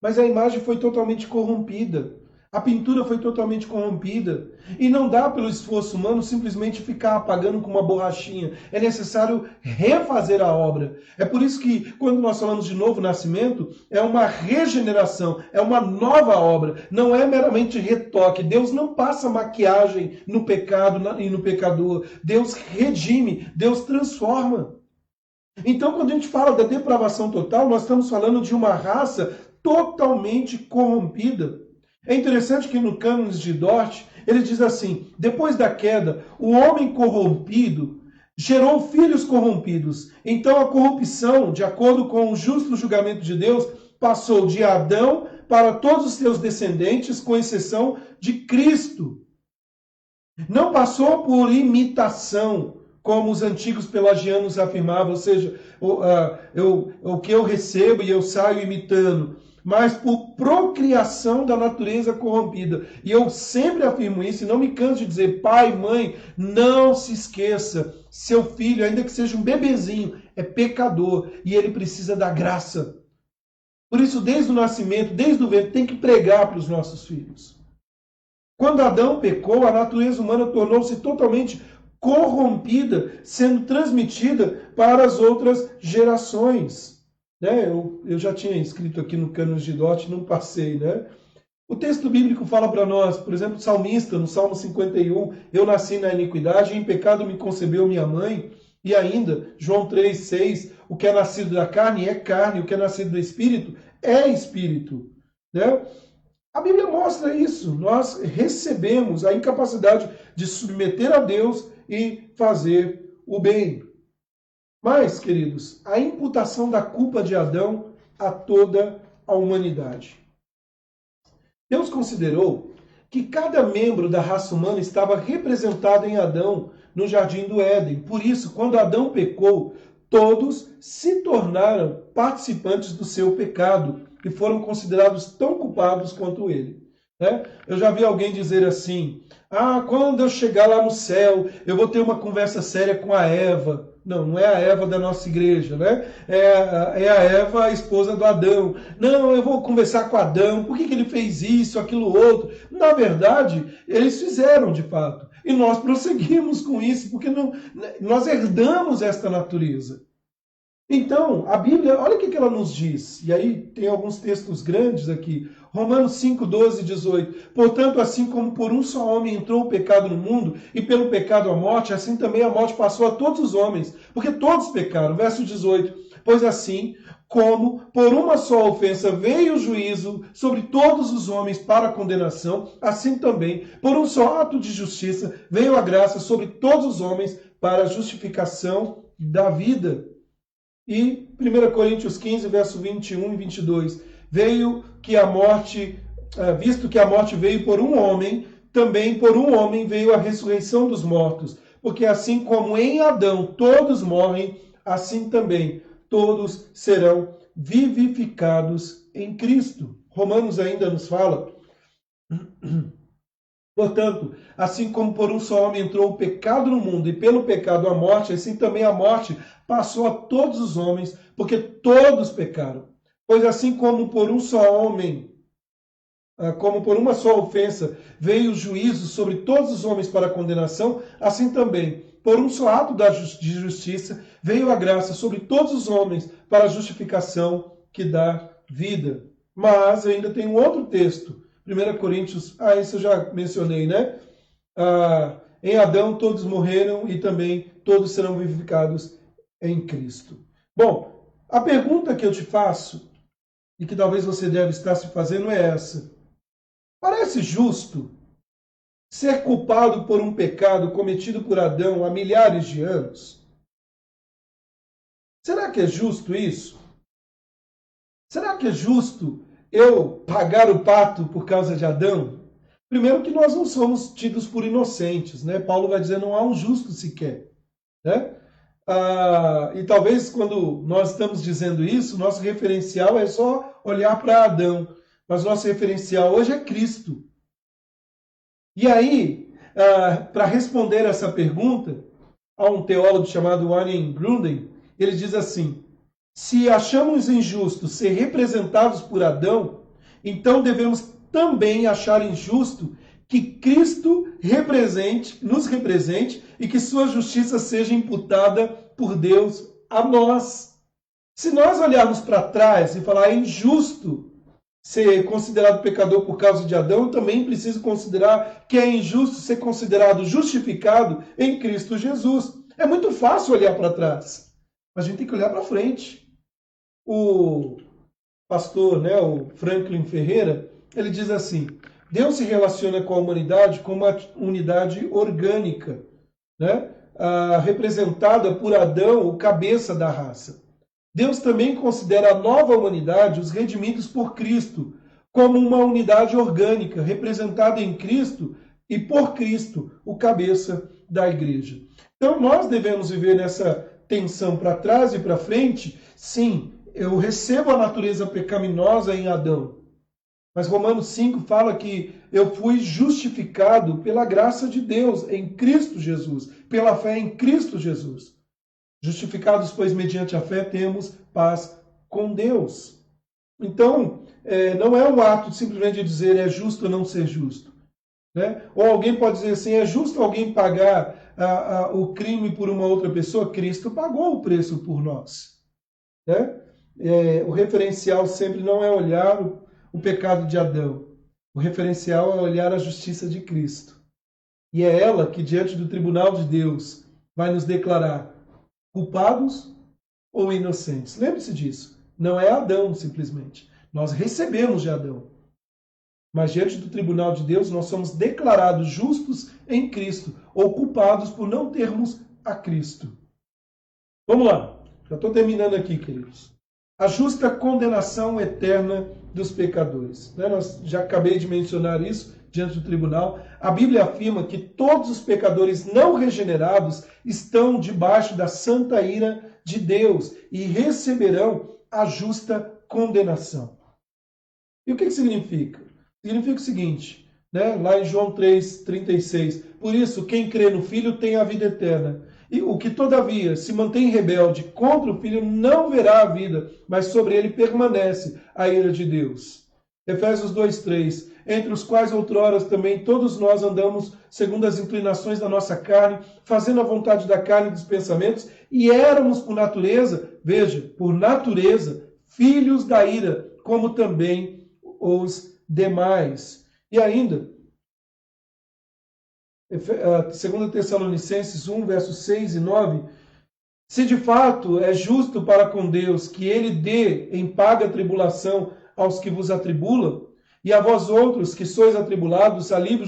Mas a imagem foi totalmente corrompida. A pintura foi totalmente corrompida. E não dá pelo esforço humano simplesmente ficar apagando com uma borrachinha. É necessário refazer a obra. É por isso que quando nós falamos de novo nascimento, é uma regeneração, é uma nova obra. Não é meramente retoque. Deus não passa maquiagem no pecado e no pecador. Deus redime, Deus transforma. Então, quando a gente fala da depravação total, nós estamos falando de uma raça totalmente corrompida. É interessante que no Cânones de Dort, ele diz assim, depois da queda, o homem corrompido gerou filhos corrompidos. Então a corrupção, de acordo com o justo julgamento de Deus, passou de Adão para todos os seus descendentes, com exceção de Cristo. Não passou por imitação, como os antigos pelagianos afirmavam, ou seja, o que eu recebo e eu saio imitando, mas por procriação da natureza corrompida. E eu sempre afirmo isso e não me canso de dizer, pai, mãe, não se esqueça, seu filho, ainda que seja um bebezinho, é pecador e ele precisa da graça. Por isso, desde o nascimento, desde o ventre, tem que pregar para os nossos filhos. Quando Adão pecou, a natureza humana tornou-se totalmente corrompida, sendo transmitida para as outras gerações. Né? Eu já tinha escrito aqui no Cânon de Dort, não passei, né? O texto bíblico fala para nós, por exemplo, o salmista, no Salmo 51, eu nasci na iniquidade, e em pecado me concebeu minha mãe. E ainda, João 3,6, o que é nascido da carne é carne, o que é nascido do Espírito é Espírito. Né? A Bíblia mostra isso. Nós recebemos a incapacidade de submeter a Deus e fazer o bem. Mas, queridos, a imputação da culpa de Adão a toda a humanidade. Deus considerou que cada membro da raça humana estava representado em Adão no jardim do Éden. Por isso, quando Adão pecou, todos se tornaram participantes do seu pecado e foram considerados tão culpados quanto ele. Né? Eu já vi alguém dizer assim, quando eu chegar lá no céu, eu vou ter uma conversa séria com a Eva. Não, não é a Eva da nossa igreja, né? É a Eva, a esposa do Adão. Não, eu vou conversar com Adão, por que ele fez isso, aquilo, outro? Na verdade, eles fizeram de fato. E nós prosseguimos com isso, porque nós herdamos esta natureza. Então, a Bíblia, olha o que ela nos diz. E aí tem alguns textos grandes aqui. Romanos 5, 12 e 18. Portanto, assim como por um só homem entrou o pecado no mundo, e pelo pecado a morte, assim também a morte passou a todos os homens, porque todos pecaram. Verso 18. Pois assim, como por uma só ofensa veio o juízo sobre todos os homens para a condenação, assim também, por um só ato de justiça, veio a graça sobre todos os homens para a justificação da vida. E 1 Coríntios 15, verso 21 e 22. Veio que a morte, visto que a morte veio por um homem, também por um homem veio a ressurreição dos mortos. Porque assim como em Adão todos morrem, assim também todos serão vivificados em Cristo. Romanos ainda nos fala. Portanto, assim como por um só homem entrou o pecado no mundo, e pelo pecado a morte, assim também a morte passou a todos os homens, porque todos pecaram. Pois assim como por um só homem, como por uma só ofensa, veio o juízo sobre todos os homens para a condenação, assim também, por um só ato de justiça, veio a graça sobre todos os homens para a justificação que dá vida. Mas eu ainda tenho outro texto, 1 Coríntios, isso eu já mencionei, né? Em Adão todos morreram e também todos serão vivificados em Cristo. Bom, a pergunta que eu te faço, e que talvez você deve estar se fazendo, é essa. Parece justo ser culpado por um pecado cometido por Adão há milhares de anos? Será que é justo isso? Será que é justo eu pagar o pato por causa de Adão? Primeiro que nós não somos tidos por inocentes, né? Paulo vai dizer, não há um justo sequer, né? E talvez quando nós estamos dizendo isso, nosso referencial é só olhar para Adão, mas nosso referencial hoje é Cristo. E aí, para responder essa pergunta, há um teólogo chamado Warren Gruden, ele diz assim, se achamos injusto ser representados por Adão, então devemos também achar injusto que Cristo nos represente e que sua justiça seja imputada por Deus a nós. Se nós olharmos para trás e falar é injusto ser considerado pecador por causa de Adão, eu também preciso considerar que é injusto ser considerado justificado em Cristo Jesus. É muito fácil olhar para trás, mas a gente tem que olhar para frente. O pastor, né, o Franklin Ferreira, ele diz assim, Deus se relaciona com a humanidade como uma unidade orgânica, né, representada por Adão, o cabeça da raça. Deus também considera a nova humanidade, os redimidos por Cristo, como uma unidade orgânica, representada em Cristo e por Cristo, o cabeça da igreja. Então nós devemos viver nessa tensão para trás e para frente. Sim, eu recebo a natureza pecaminosa em Adão. Mas Romanos 5 fala que eu fui justificado pela graça de Deus em Cristo Jesus, pela fé em Cristo Jesus. Justificados, pois, mediante a fé, temos paz com Deus. Então, não é um ato simplesmente de dizer é justo ou não ser justo. Né? Ou alguém pode dizer assim, é justo alguém pagar o crime por uma outra pessoa? Cristo pagou o preço por nós. Né? O referencial sempre não é olhar o pecado de Adão. O referencial é olhar a justiça de Cristo. E é ela que, diante do tribunal de Deus, vai nos declarar culpados ou inocentes. Lembre-se disso. Não é Adão, simplesmente. Nós recebemos de Adão. Mas diante do tribunal de Deus, nós somos declarados justos em Cristo, ou culpados por não termos a Cristo. Vamos lá. Já estou terminando aqui, queridos. A justa condenação eterna dos pecadores. Nós já acabei de mencionar isso diante do tribunal. A Bíblia afirma que todos os pecadores não regenerados estão debaixo da santa ira de Deus e receberão a justa condenação. E o que significa? Significa o seguinte, lá em João 3,36, por isso quem crê no Filho tem a vida eterna. E o que todavia se mantém rebelde contra o Filho não verá a vida, mas sobre ele permanece a ira de Deus. Efésios 2,3, entre os quais outrora também todos nós andamos segundo as inclinações da nossa carne, fazendo a vontade da carne e dos pensamentos, e éramos por natureza, veja, por natureza, filhos da ira, como também os demais. E ainda, 2 Tessalonicenses 1, versos 6 e 9, se de fato é justo para com Deus que ele dê em paga tribulação aos que vos atribulam, e a vós outros que sois atribulados, alívio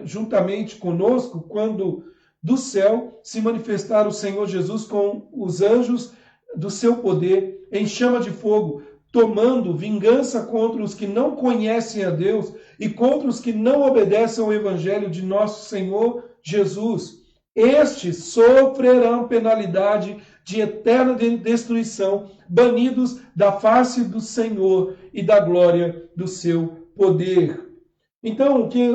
juntamente conosco, quando do céu se manifestar o Senhor Jesus com os anjos do seu poder, em chama de fogo, tomando vingança contra os que não conhecem a Deus e contra os que não obedecem ao Evangelho de nosso Senhor Jesus. Estes sofrerão penalidade de eterna destruição, banidos da face do Senhor e da glória do seu poder. Então, o que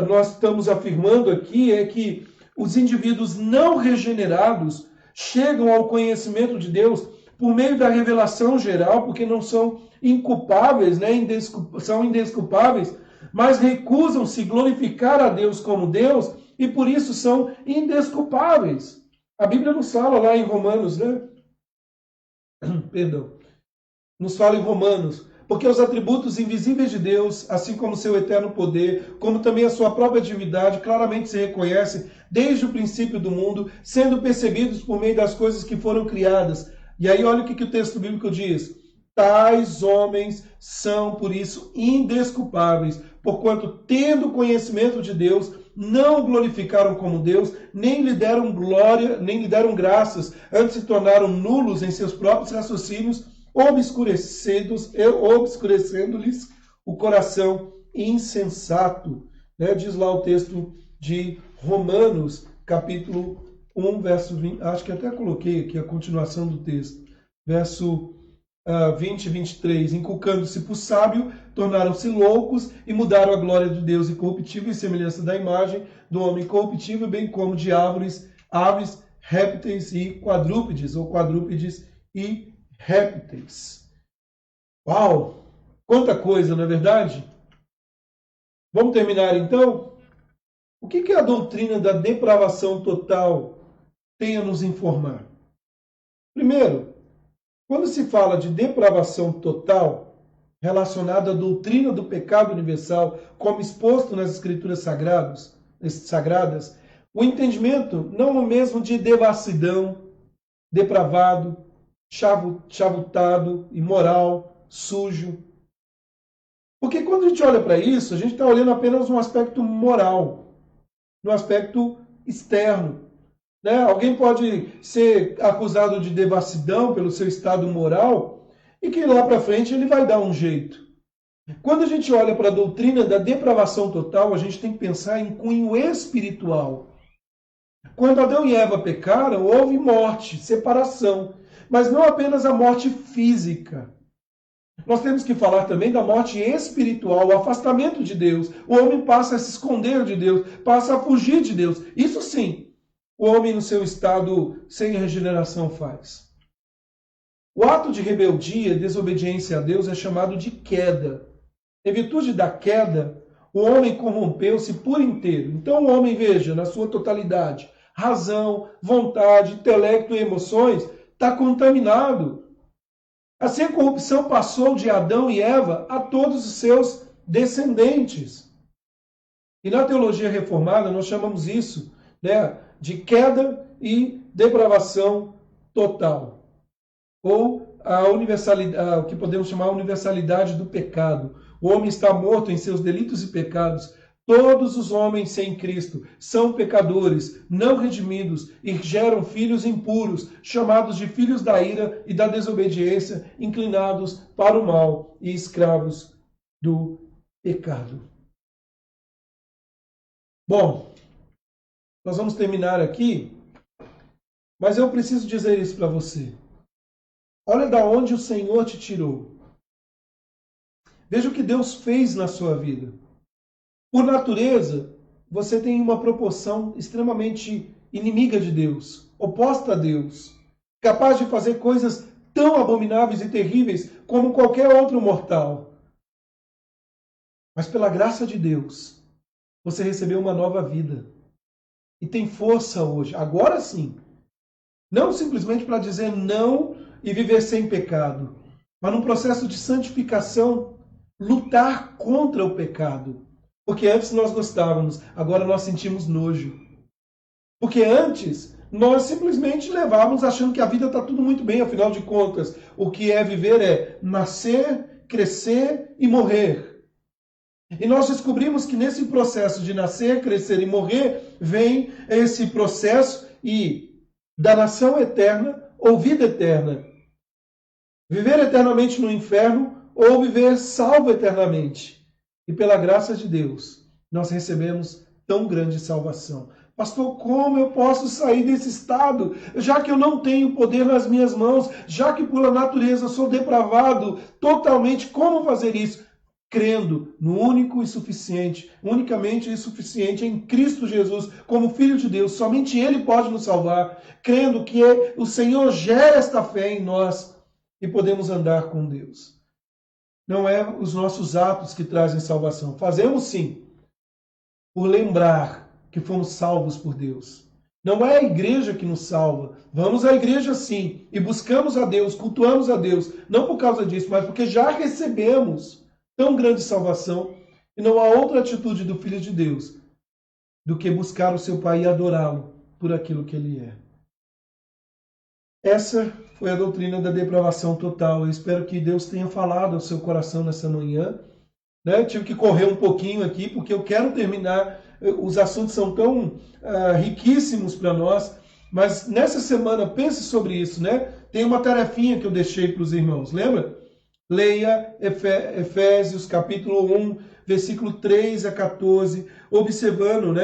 nós estamos afirmando aqui é que os indivíduos não regenerados chegam ao conhecimento de Deus por meio da revelação geral, porque não são inculpáveis, são indesculpáveis, mas recusam-se glorificar a Deus como Deus e por isso são indesculpáveis. A Bíblia nos fala lá em Romanos, Perdão. Nos fala em Romanos, porque os atributos invisíveis de Deus, assim como seu eterno poder, como também a sua própria divindade, claramente se reconhecem desde o princípio do mundo, sendo percebidos por meio das coisas que foram criadas. E aí olha o que o texto bíblico diz. Tais homens são, por isso, indesculpáveis, porquanto, tendo conhecimento de Deus, não o glorificaram como Deus, nem lhe deram glória, nem lhe deram graças, antes se tornaram nulos em seus próprios raciocínios, obscurecendo-lhes o coração insensato. Diz lá o texto de Romanos, capítulo 1, verso 20, acho que até coloquei aqui a continuação do texto, verso 20 e 23, inculcando-se por sábio, tornaram-se loucos e mudaram a glória de Deus incorruptível e semelhança da imagem do homem corruptível, bem como de árvores, aves, répteis e quadrúpedes, ou quadrúpedes e répteis. Uau! Quanta coisa, não é verdade? Vamos terminar então? O que a doutrina da depravação total tem a nos informar? Primeiro, quando se fala de depravação total, relacionada à doutrina do pecado universal, como exposto nas Escrituras sagradas, o entendimento não é o mesmo de devassidão, depravado, chavutado, imoral, sujo. Porque quando a gente olha para isso, a gente está olhando apenas um aspecto moral, no aspecto externo. Alguém pode ser acusado de devassidão pelo seu estado moral e que lá para frente ele vai dar um jeito. Quando a gente olha para a doutrina da depravação total, a gente tem que pensar em cunho espiritual. Quando Adão e Eva pecaram, houve morte, separação, mas não apenas a morte física. Nós temos que falar também da morte espiritual, o afastamento de Deus. O homem passa a se esconder de Deus, passa a fugir de Deus. Isso sim, o homem no seu estado sem regeneração faz. O ato de rebeldia, desobediência a Deus é chamado de queda. Em virtude da queda, o homem corrompeu-se por inteiro. Então o homem, veja, na sua totalidade, razão, vontade, intelecto e emoções, está contaminado. Assim a corrupção passou de Adão e Eva a todos os seus descendentes. E na teologia reformada nós chamamos isso, né, de queda e depravação total. Ou a universalidade, o que podemos chamar de universalidade do pecado. O homem está morto em seus delitos e pecados. Todos os homens sem Cristo são pecadores, não redimidos e geram filhos impuros, chamados de filhos da ira e da desobediência, inclinados para o mal e escravos do pecado. Bom, nós vamos terminar aqui, mas eu preciso dizer isso para você. Olha da onde o Senhor te tirou. Veja o que Deus fez na sua vida. Por natureza, você tem uma proporção extremamente inimiga de Deus, oposta a Deus, capaz de fazer coisas tão abomináveis e terríveis como qualquer outro mortal. Mas pela graça de Deus, você recebeu uma nova vida e tem força hoje, agora sim. Não simplesmente para dizer não e viver sem pecado, mas num processo de santificação, lutar contra o pecado. Porque antes nós gostávamos, agora nós sentimos nojo. Porque antes nós simplesmente levávamos achando que a vida está tudo muito bem, afinal de contas, o que é viver é nascer, crescer e morrer. E nós descobrimos que nesse processo de nascer, crescer e morrer, vem esse processo e danação eterna ou vida eterna. Viver eternamente no inferno ou viver salvo eternamente. E pela graça de Deus, nós recebemos tão grande salvação. Pastor, como eu posso sair desse estado, já que eu não tenho poder nas minhas mãos, já que por natureza sou depravado totalmente, como fazer isso? Crendo no único e suficiente, unicamente e suficiente em Cristo Jesus, como Filho de Deus, somente Ele pode nos salvar, crendo que o Senhor gera esta fé em nós e podemos andar com Deus. Não é os nossos atos que trazem salvação. Fazemos sim, por lembrar que fomos salvos por Deus. Não é a igreja que nos salva. Vamos à igreja sim, e buscamos a Deus, cultuamos a Deus, não por causa disso, mas porque já recebemos tão grande salvação, e não há outra atitude do Filho de Deus do que buscar o seu Pai e adorá-lo por aquilo que Ele é. Essa foi a doutrina da depravação total. Eu espero que Deus tenha falado ao seu coração nessa manhã. Eu tive que correr um pouquinho aqui, porque eu quero terminar. Os assuntos são tão riquíssimos para nós. Mas nessa semana, pense sobre isso. Tem uma tarefinha que eu deixei para os irmãos. Lembra? Leia Efésios capítulo 1, versículo 3 a 14, observando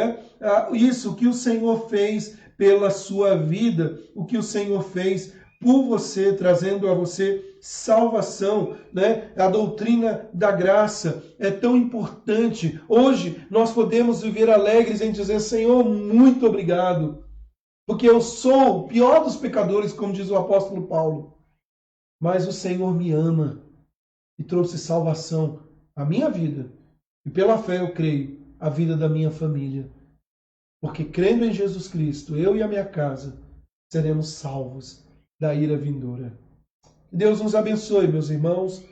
isso, o que o Senhor fez pela sua vida, o que o Senhor fez por você, trazendo a você salvação, A doutrina da graça é tão importante. Hoje nós podemos viver alegres em dizer, Senhor, muito obrigado, porque eu sou o pior dos pecadores, como diz o apóstolo Paulo, mas o Senhor me ama e trouxe salvação à minha vida, e pela fé eu creio, a vida da minha família. Porque crendo em Jesus Cristo, eu e a minha casa seremos salvos da ira vindoura. Deus nos abençoe, meus irmãos.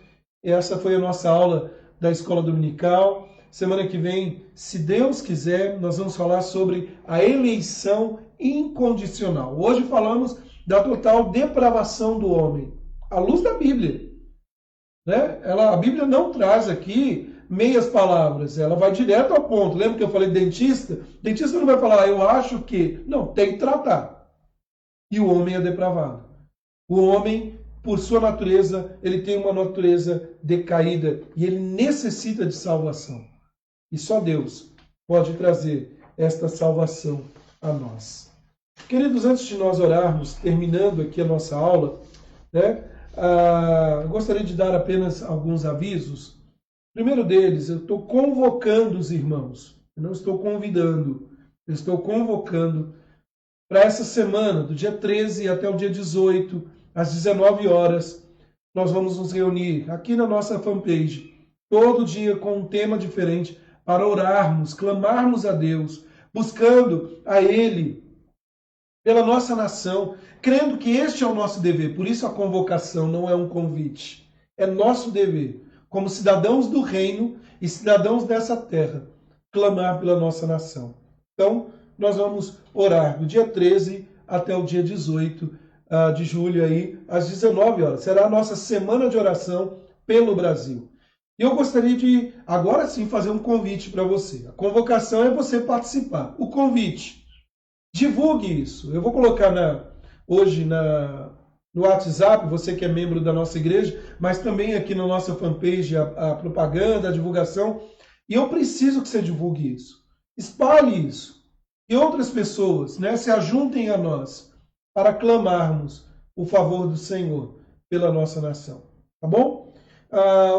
Essa foi a nossa aula da Escola Dominical. Semana que vem, se Deus quiser, nós vamos falar sobre a eleição incondicional. Hoje falamos da total depravação do homem, à luz da Bíblia. A Bíblia não traz aqui meias palavras, ela vai direto ao ponto. Lembra que eu falei dentista? Dentista não vai falar, eu acho que... Não, tem que tratar. E o homem é depravado. O homem, por sua natureza, ele tem uma natureza decaída e ele necessita de salvação. E só Deus pode trazer esta salvação a nós. Queridos, antes de nós orarmos, terminando aqui a nossa aula, gostaria de dar apenas alguns avisos. Primeiro deles, eu estou convocando os irmãos. Eu não estou convidando, eu estou convocando para essa semana, do dia 13 até o dia 18, às 19 horas, nós vamos nos reunir aqui na nossa fanpage, todo dia com um tema diferente, para orarmos, clamarmos a Deus, buscando a Ele pela nossa nação, crendo que este é o nosso dever. Por isso a convocação não é um convite, é nosso dever, como cidadãos do reino e cidadãos dessa terra, clamar pela nossa nação. Então, nós vamos orar do dia 13 até o dia 18 de julho, aí, às 19 horas. Será a nossa semana de oração pelo Brasil. E eu gostaria de, agora sim, fazer um convite para você. A convocação é você participar. O convite, divulgue isso. Eu vou colocar hoje no WhatsApp, você que é membro da nossa igreja, mas também aqui na nossa fanpage, a propaganda, a divulgação. E eu preciso que você divulgue isso. Espalhe isso. E outras pessoas, se ajuntem a nós para clamarmos o favor do Senhor pela nossa nação. Tá bom?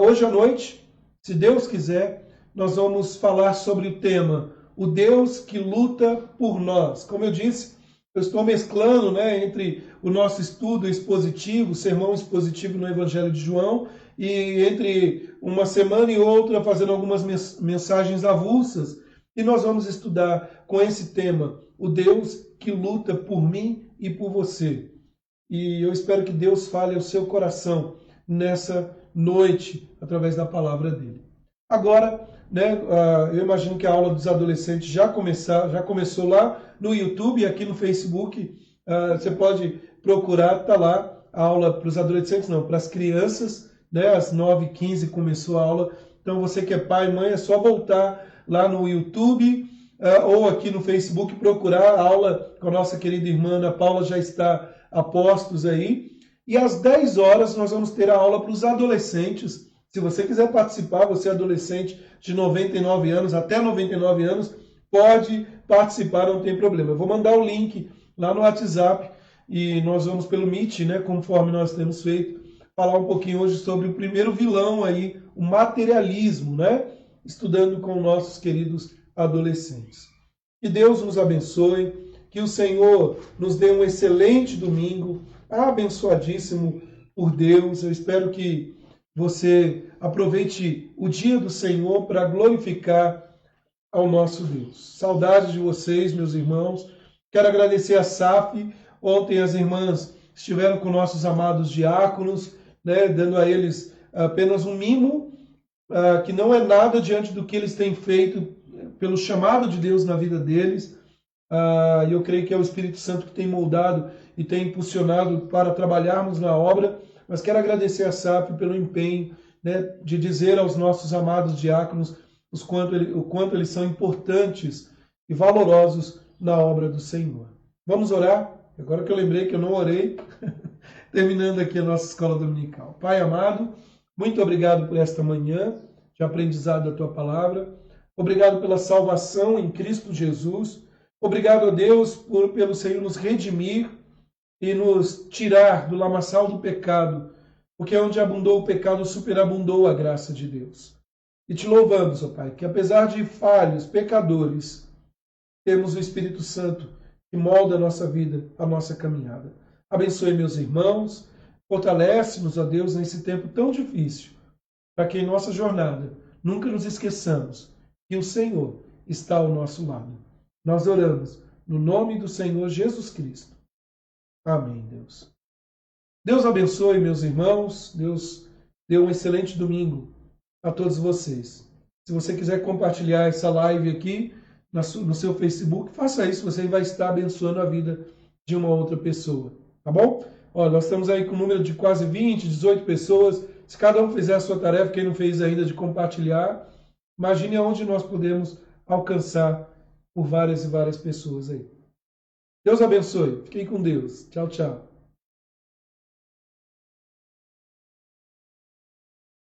Hoje à noite, se Deus quiser, nós vamos falar sobre o tema O Deus que luta por nós. Como eu disse, eu estou mesclando entre o nosso estudo expositivo, o sermão expositivo no Evangelho de João, e entre uma semana e outra fazendo algumas mensagens avulsas. E nós vamos estudar com esse tema, o Deus que luta por mim e por você. E eu espero que Deus fale ao seu coração nessa noite, através da palavra dele. Agora, eu imagino que a aula dos adolescentes já começou lá no YouTube e aqui no Facebook. Você pode procurar, está lá a aula para os adolescentes, não, para as crianças, às 9h15 começou a aula. Então você que é pai e mãe, é só voltar lá no YouTube ou aqui no Facebook, procurar a aula com a nossa querida irmã Ana Paula, já está a postos aí. E às 10 horas nós vamos ter a aula para os adolescentes. Se você quiser participar, você é adolescente de 99 anos, até 99 anos, pode participar, não tem problema. Eu vou mandar o link lá no WhatsApp e nós vamos pelo Meet, conforme nós temos feito, falar um pouquinho hoje sobre o primeiro vilão aí, o materialismo, estudando com nossos queridos adolescentes. Que Deus nos abençoe, que o Senhor nos dê um excelente domingo, abençoadíssimo por Deus. Eu espero que você aproveite o dia do Senhor para glorificar ao nosso Deus. Saudades de vocês, meus irmãos. Quero agradecer a SAF. Ontem as irmãs estiveram com nossos amados diáconos, dando a eles apenas um mimo, que não é nada diante do que eles têm feito pelo chamado de Deus na vida deles. E eu creio que é o Espírito Santo que tem moldado e tem impulsionado para trabalharmos na obra. Mas quero agradecer a SAF pelo empenho de dizer aos nossos amados diáconos o quanto eles são importantes e valorosos na obra do Senhor. Vamos orar? Agora que eu lembrei que eu não orei, terminando aqui a nossa escola dominical. Pai amado, muito obrigado por esta manhã de aprendizado da Tua palavra. Obrigado pela salvação em Cristo Jesus. Obrigado a Deus pelo Senhor nos redimir e nos tirar do lamaçal do pecado, porque onde abundou o pecado, superabundou a graça de Deus. E te louvamos, ó Pai, que apesar de falhos, pecadores, temos o Espírito Santo que molda a nossa vida, a nossa caminhada. Abençoe meus irmãos, fortalece-nos, ó Deus, nesse tempo tão difícil, para que em nossa jornada nunca nos esqueçamos que o Senhor está ao nosso lado. Nós oramos no nome do Senhor Jesus Cristo. Amém, Deus. Deus abençoe, meus irmãos. Deus dê um excelente domingo a todos vocês. Se você quiser compartilhar essa live aqui no seu Facebook, faça isso. Você vai estar abençoando a vida de uma outra pessoa. Tá bom? Olha, nós estamos aí com um número de quase 20, 18 pessoas. Se cada um fizer a sua tarefa, quem não fez ainda de compartilhar, imagine aonde nós podemos alcançar por várias e várias pessoas aí. Deus abençoe. Fiquem com Deus. Tchau, tchau.